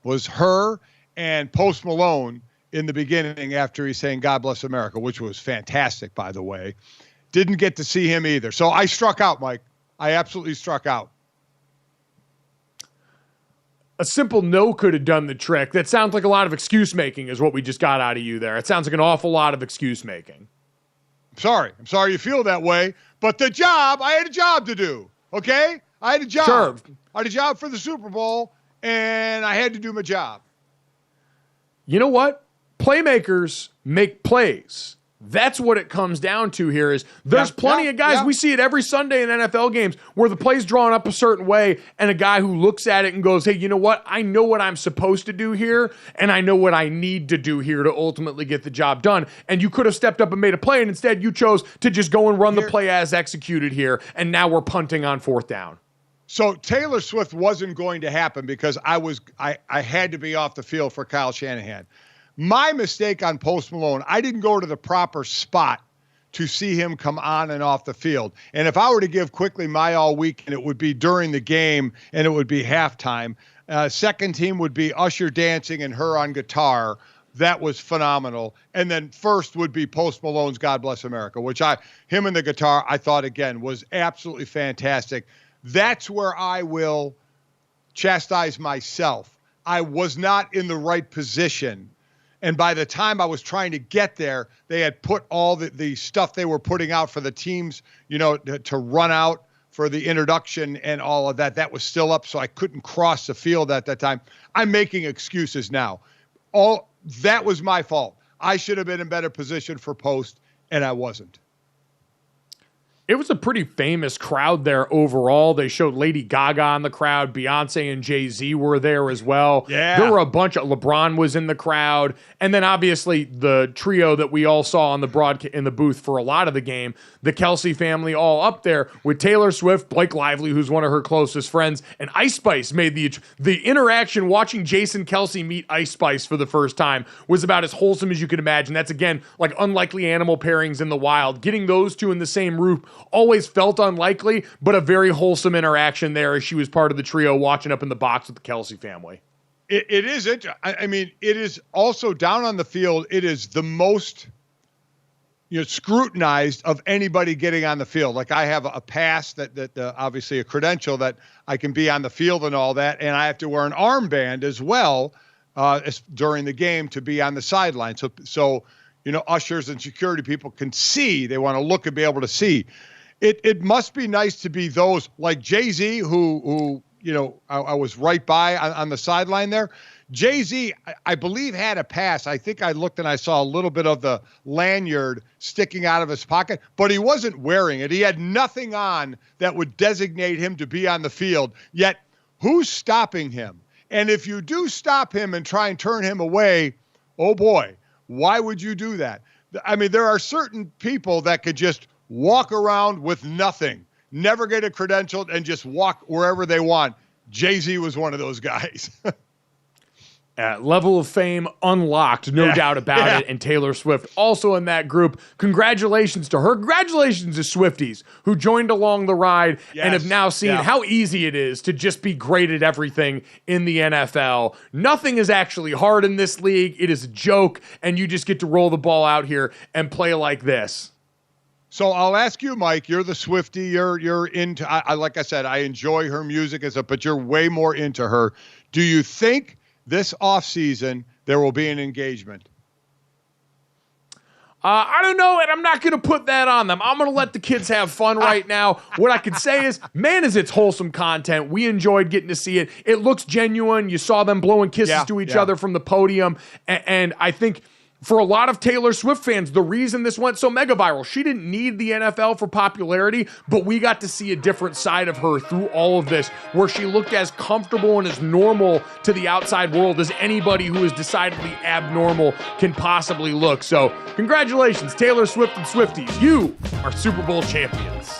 was her and Post Malone in the beginning after he's saying God bless America, which was fantastic, by the way. Didn't get to see him either. So I struck out, Mike. I absolutely struck out. A simple no could have done the trick. That sounds like a lot of excuse making is what we just got out of you there. It sounds like an awful lot of excuse making. I'm sorry you feel that way, but I had a job to do, okay? I had a job. Sure. I had a job for the Super Bowl, and I had to do my job. You know what? Playmakers make plays. That's what it comes down to here is there's plenty of guys, we see it every Sunday in NFL games where the play's drawn up a certain way and a guy who looks at it and goes, hey, you know what? I know what I'm supposed to do here and I know what I need to do here to ultimately get the job done. And you could have stepped up and made a play and instead you chose to just go and run the play as executed here and now we're punting on 4th down. So Taylor Swift wasn't going to happen because I had to be off the field for Kyle Shanahan. My mistake on Post Malone, I didn't go to the proper spot to see him come on and off the field. And if I were to give quickly my all weekend, it would be during the game and it would be halftime. Second team would be Usher dancing and her on guitar. That was phenomenal. And then first would be Post Malone's God Bless America, which him and the guitar, I thought, again, was absolutely fantastic. That's where I will chastise myself. I was not in the right position. And by the time I was trying to get there, they had put all the stuff they were putting out for the teams, to run out for the introduction and all of that. That was still up, so I couldn't cross the field at that time. I'm making excuses now. All that was my fault. I should have been in better position for Post, and I wasn't. It was a pretty famous crowd there overall. They showed Lady Gaga in the crowd. Beyonce and Jay-Z were there as well. Yeah. There were a bunch of LeBron was in the crowd. And then obviously the trio that we all saw on the in the booth for a lot of the game, the Kelce family all up there with Taylor Swift, Blake Lively, who's one of her closest friends, and Ice Spice made the interaction. Watching Jason Kelce meet Ice Spice for the first time was about as wholesome as you could imagine. That's, again, like unlikely animal pairings in the wild. Getting those two in the same roof always felt unlikely, but a very wholesome interaction there as she was part of the trio watching up in the box with the Kelce family. It is interesting. I mean, it is also down on the field. It is the most scrutinized of anybody getting on the field. Like I have a pass that obviously a credential that I can be on the field and all that, and I have to wear an armband as well during the game to be on the sideline. So ushers and security people can see. They want to look and be able to see. It must be nice to be those like Jay-Z who I was right by on the sideline there. Jay-Z, I believe, had a pass. I think I looked and I saw a little bit of the lanyard sticking out of his pocket, but he wasn't wearing it. He had nothing on that would designate him to be on the field. Yet, who's stopping him? And if you do stop him and try and turn him away, oh boy, why would you do that? I mean, there are certain people that could just walk around with nothing, never get a credential, and just walk wherever they want. Jay-Z was one of those guys. Level of fame unlocked, no doubt about it. And Taylor Swift also in that group. Congratulations to her. Congratulations to Swifties who joined along the ride and have now seen how easy it is to just be great at everything in the NFL. Nothing is actually hard in this league. It is a joke, and you just get to roll the ball out here and play like this. So I'll ask you, Mike, you're the Swiftie. You're into, like I said, I enjoy her music, but you're way more into her. Do you think this offseason there will be an engagement? I don't know, and I'm not going to put that on them. I'm going to let the kids have fun right now. What I can say is, man, is it's wholesome content. We enjoyed getting to see it. It looks genuine. You saw them blowing kisses to each other from the podium, and I think for a lot of Taylor Swift fans, the reason this went so mega viral, she didn't need the NFL for popularity, but we got to see a different side of her through all of this, where she looked as comfortable and as normal to the outside world as anybody who is decidedly abnormal can possibly look. So congratulations, Taylor Swift and Swifties. You are Super Bowl champions.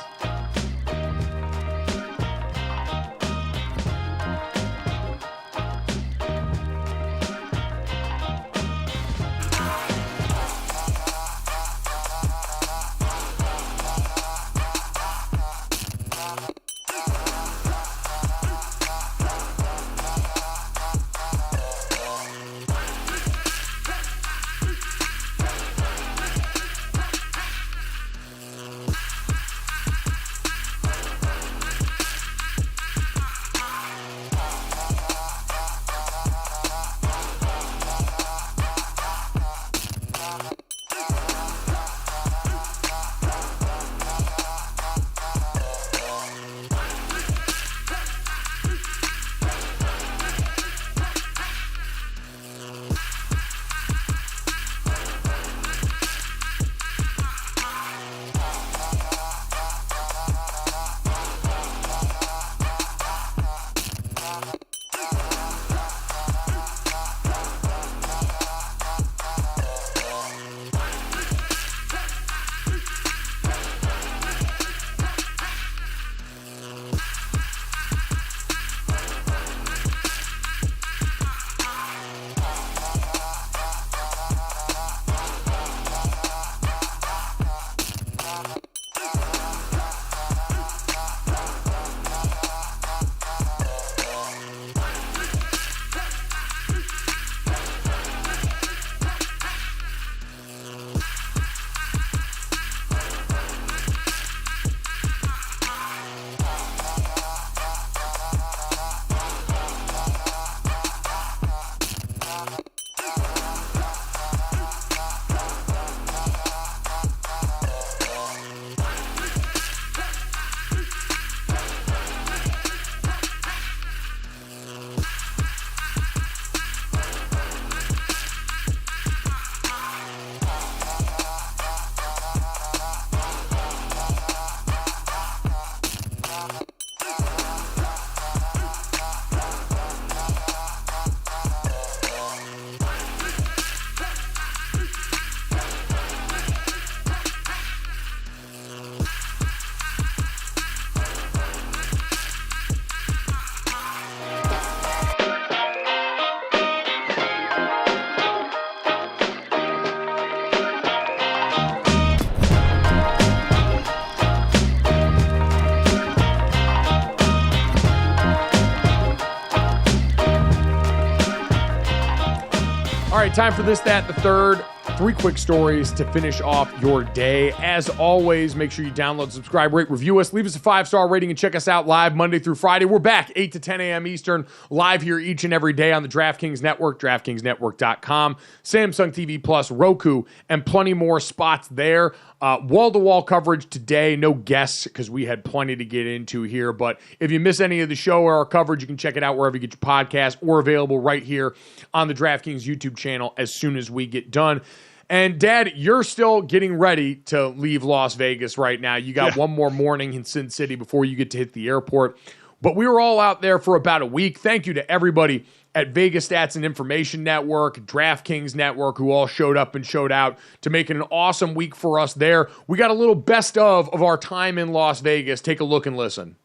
All right, time for this, that, the third. 3 quick stories to finish off your day. As always, make sure you download, subscribe, rate, review us, leave us a 5-star rating, and check us out live Monday through Friday. We're back 8 to 10 a.m. Eastern, live here each and every day on the DraftKings Network, DraftKingsNetwork.com, Samsung TV Plus, Roku, and plenty more spots there. Wall-to-wall coverage today. No guests because we had plenty to get into here. But if you miss any of the show or our coverage, you can check it out wherever you get your podcast or available right here on the DraftKings YouTube channel as soon as we get done. And, Dad, you're still getting ready to leave Las Vegas right now. You got one more morning in Sin City before you get to hit the airport. But we were all out there for about a week. Thank you to everybody at Vegas Stats and Information Network, DraftKings Network, who all showed up and showed out to make it an awesome week for us there. We got a little best of our time in Las Vegas. Take a look and listen.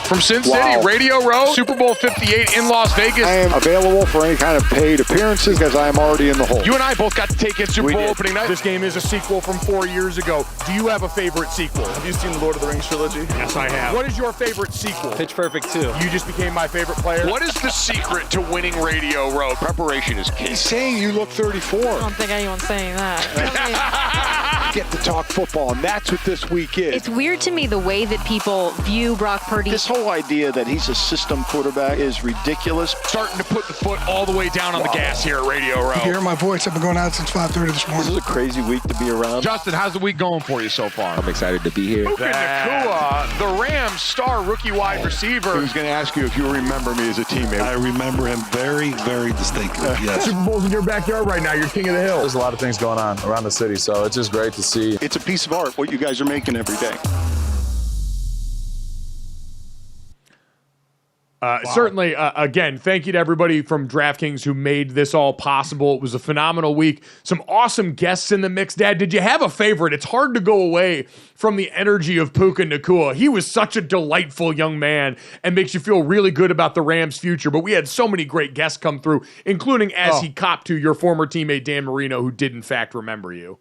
From Sin City, Radio Row, Super Bowl 58 in Las Vegas. I am available for any kind of paid appearances because I am already in the hole. You and I both got to take in Super Bowl opening night. This game is a sequel from 4 years ago. Do you have a favorite sequel? Have you seen the Lord of the Rings trilogy? Yes, I have. What is your favorite sequel? Pitch Perfect 2. You just became my favorite player. What is the secret to winning Radio Row? Preparation is key. He's saying you look 34. I don't think anyone's saying that. Get to talk football, and that's what this week is. It's weird to me the way that people view Brock Purdy. This whole idea that he's a system quarterback is ridiculous. Starting to put the foot all the way down on the gas here at Radio Row. You hear my voice. I've been going out since 5:30 this morning. This is a crazy week to be around. Justin, how's the week going for you so far? I'm excited to be here. Puka Nacua, the Rams star rookie wide receiver. I was going to ask you if you remember me as a teammate. I remember him very, very distinctly. Yes. Super Bowl's in your backyard right now. You're king of the hill. There's a lot of things going on around the city, so it's just great to see. It's a piece of art, what you guys are making every day. Certainly, again, thank you to everybody from DraftKings who made this all possible. It was a phenomenal week. Some awesome guests in the mix. Dad, did you have a favorite? It's hard to go away from the energy of Puka Nacua. He was such a delightful young man and makes you feel really good about the Rams' future. But we had so many great guests come through, including as he copped to your former teammate Dan Marino, who did in fact remember you.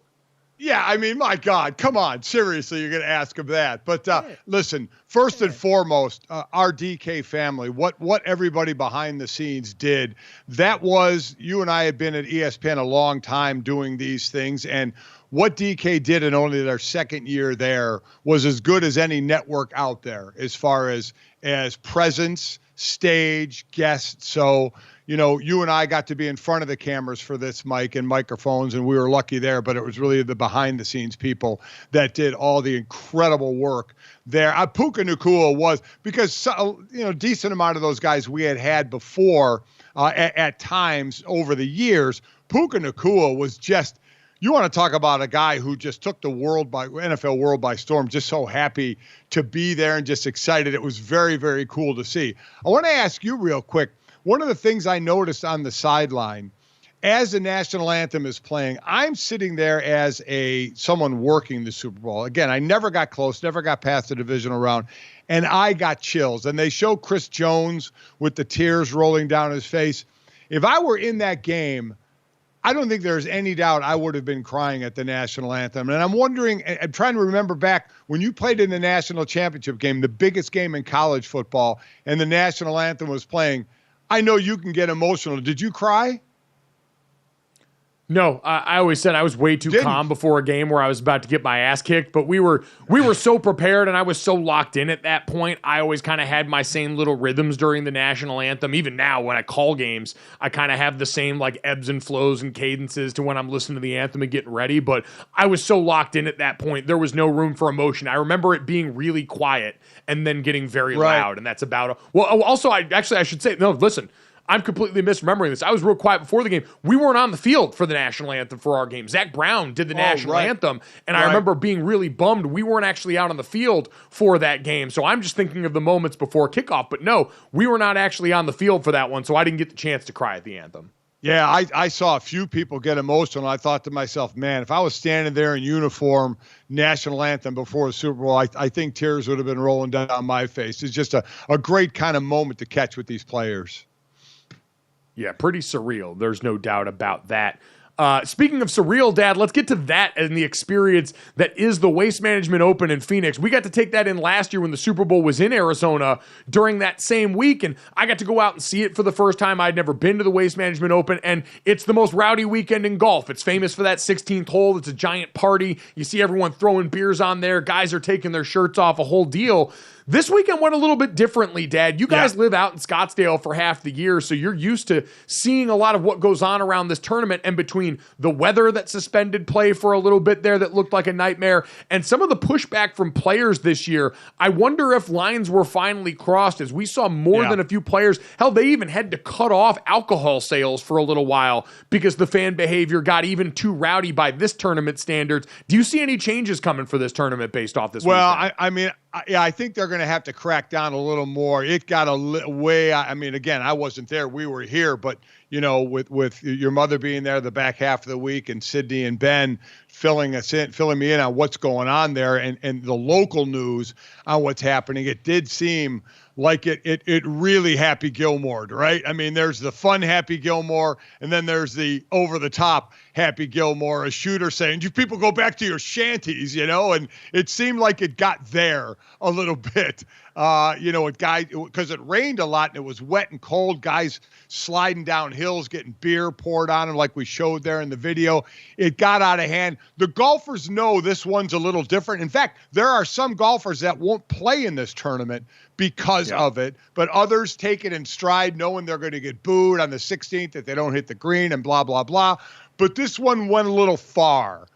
Yeah, I mean, my God, come on. Seriously, you're going to ask him that. But listen, first and foremost, our DK family, what everybody behind the scenes did, that was, you and I had been at ESPN a long time doing these things, and what DK did in only their second year there was as good as any network out there as far as presence, stage, guests. So, you know, you and I got to be in front of the cameras for this, Mike, and microphones, and we were lucky there, but it was really the behind-the-scenes people that did all the incredible work there. Puka Nacua was, because, decent amount of those guys we had before at times over the years. Puka Nacua was just, you want to talk about a guy who just took the NFL world by storm, just so happy to be there and just excited. It was very, very cool to see. I want to ask you real quick, one of the things I noticed on the sideline, as the national anthem is playing, I'm sitting there as someone working the Super Bowl. Again, I never got close, never got past the divisional round, and I got chills. And they show Chris Jones with the tears rolling down his face. If I were in that game, I don't think there's any doubt I would have been crying at the national anthem. And I'm wondering, I'm trying to remember back when you played in the national championship game, the biggest game in college football, and the national anthem was playing. I know you can get emotional. Did you cry? No, I always said I was way too calm before a game where I was about to get my ass kicked, but we were so prepared and I was so locked in at that point. I always kind of had my same little rhythms during the national anthem. Even now when I call games, I kind of have the same like ebbs and flows and cadences to when I'm listening to the anthem and getting ready, but I was so locked in at that point. There was no room for emotion. I remember it being really quiet and then getting very loud, and that's about it. Well, also, I should say, no, listen, I'm completely misremembering this. I was real quiet before the game. We weren't on the field for the national anthem for our game. Zach Brown did the national anthem, and I remember being really bummed we weren't actually out on the field for that game. So I'm just thinking of the moments before kickoff. But no, we were not actually on the field for that one, so I didn't get the chance to cry at the anthem. Yeah, I saw a few people get emotional. I thought to myself, man, if I was standing there in uniform, national anthem before the Super Bowl, I think tears would have been rolling down my face. It's just a great kind of moment to catch with these players. Yeah, pretty surreal. There's no doubt about that. Speaking of surreal, Dad, let's get to that and the experience that is the Waste Management Open in Phoenix. We got to take that in last year when the Super Bowl was in Arizona during that same week, and I got to go out and see it for the first time. I'd never been to the Waste Management Open, and it's the most rowdy weekend in golf. It's famous for that 16th hole. It's a giant party. You see everyone throwing beers on there. Guys are taking their shirts off, a whole deal. This weekend went a little bit differently, Dad. You guys live out in Scottsdale for half the year, so you're used to seeing a lot of what goes on around this tournament, and between the weather that suspended play for a little bit there that looked like a nightmare and some of the pushback from players this year, I wonder if lines were finally crossed as we saw more than a few players. Hell, they even had to cut off alcohol sales for a little while because the fan behavior got even too rowdy by this tournament standards. Do you see any changes coming for this tournament based off this weekend? I think they're going to have to crack down a little more. It got way. Again, I wasn't there. We were here, but with your mother being there the back half of the week and Sydney and Ben filling me in on what's going on there and the local news on what's happening, it did seem like it really Happy Gilmore, right? I mean, there's the fun Happy Gilmore, and then there's the over-the-top Happy Gilmore, a shooter saying, you people go back to your shanties, and it seemed like it got there a little bit. Because it rained a lot and it was wet and cold, guys sliding down hills, getting beer poured on them like we showed there in the video. It got out of hand. The golfers know this one's a little different. In fact, there are some golfers that won't play in this tournament because of it, but others take it in stride knowing they're going to get booed on the 16th if they don't hit the green and blah, blah, blah. But this one went a little far.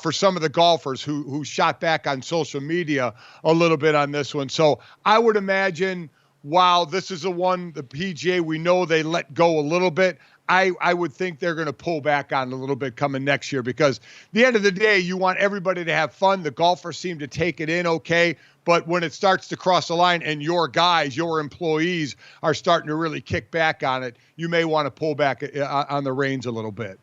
For some of the golfers who shot back on social media a little bit on this one. So I would imagine while this is the PGA, we know they let go a little bit. I would think they're going to pull back on a little bit coming next year because at the end of the day, you want everybody to have fun. The golfers seem to take it in okay. But when it starts to cross the line and your guys, your employees are starting to really kick back on it, you may want to pull back on the reins a little bit.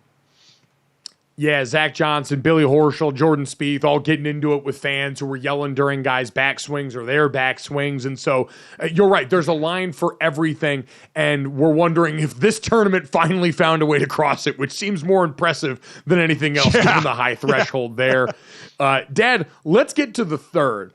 Yeah, Zach Johnson, Billy Horschel, Jordan Spieth, all getting into it with fans who were yelling during guys' backswings or their backswings. And so you're right, there's a line for everything. And we're wondering if this tournament finally found a way to cross it, which seems more impressive than anything else, given the high threshold there. Dad, let's get to the third.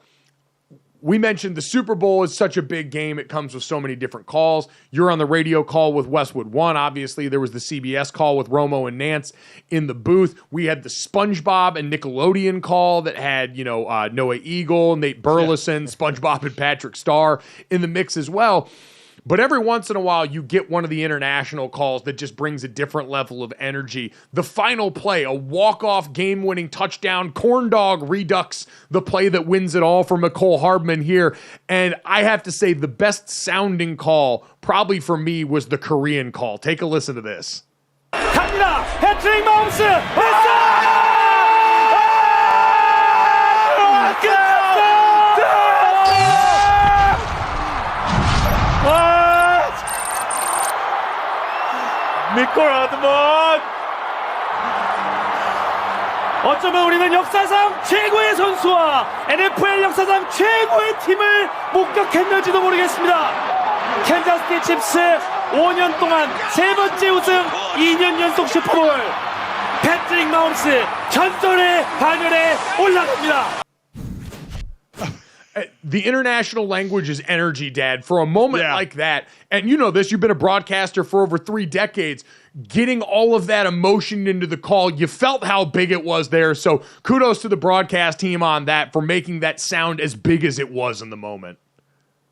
We mentioned the Super Bowl is such a big game. It comes with so many different calls. You're on the radio call with Westwood One. Obviously, there was the CBS call with Romo and Nance in the booth. We had the SpongeBob and Nickelodeon call that had, Noah Eagle, Nate Burleson, SpongeBob and Patrick Starr in the mix as well. But every once in a while, you get one of the international calls that just brings a different level of energy. The final play, a walk-off game-winning touchdown, corn dog redux, the play that wins it all for McCole Hardman here. And I have to say, the best-sounding call, probably for me, was the Korean call. Take a listen to this. 갑니다. 해트릭 마홈스. 니콜 하드먼. 어쩌면 우리는 역사상 최고의 선수와 NFL 역사상 최고의 팀을 목격했는지도 모르겠습니다. 캔자스시티 칩스 5년 동안 세 번째 우승, 2년 연속 슈퍼볼. 패트릭 마홈스 전설의 반열에 올라갑니다. The international language is energy, Dad. For a moment like that, and you know this, you've been a broadcaster for over 3 decades, getting all of that emotion into the call, you felt how big it was there. So kudos to the broadcast team on that for making that sound as big as it was in the moment.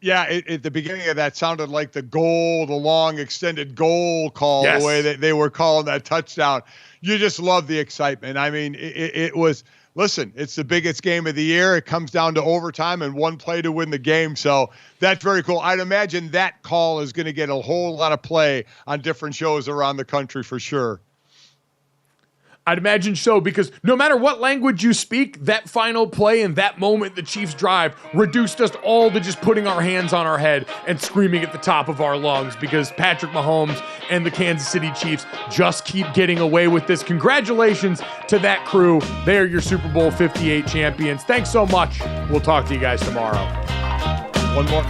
Yeah, at the beginning of that sounded like the long extended goal call, the way that they were calling that touchdown. You just love the excitement. I mean, it was... Listen, it's the biggest game of the year. It comes down to overtime and one play to win the game. So that's very cool. I'd imagine that call is going to get a whole lot of play on different shows around the country for sure. I'd imagine so, because no matter what language you speak, that final play and that moment, the Chiefs' drive, reduced us all to just putting our hands on our head and screaming at the top of our lungs, because Patrick Mahomes and the Kansas City Chiefs just keep getting away with this. Congratulations to that crew. They are your Super Bowl 58 champions. Thanks so much. We'll talk to you guys tomorrow. One more.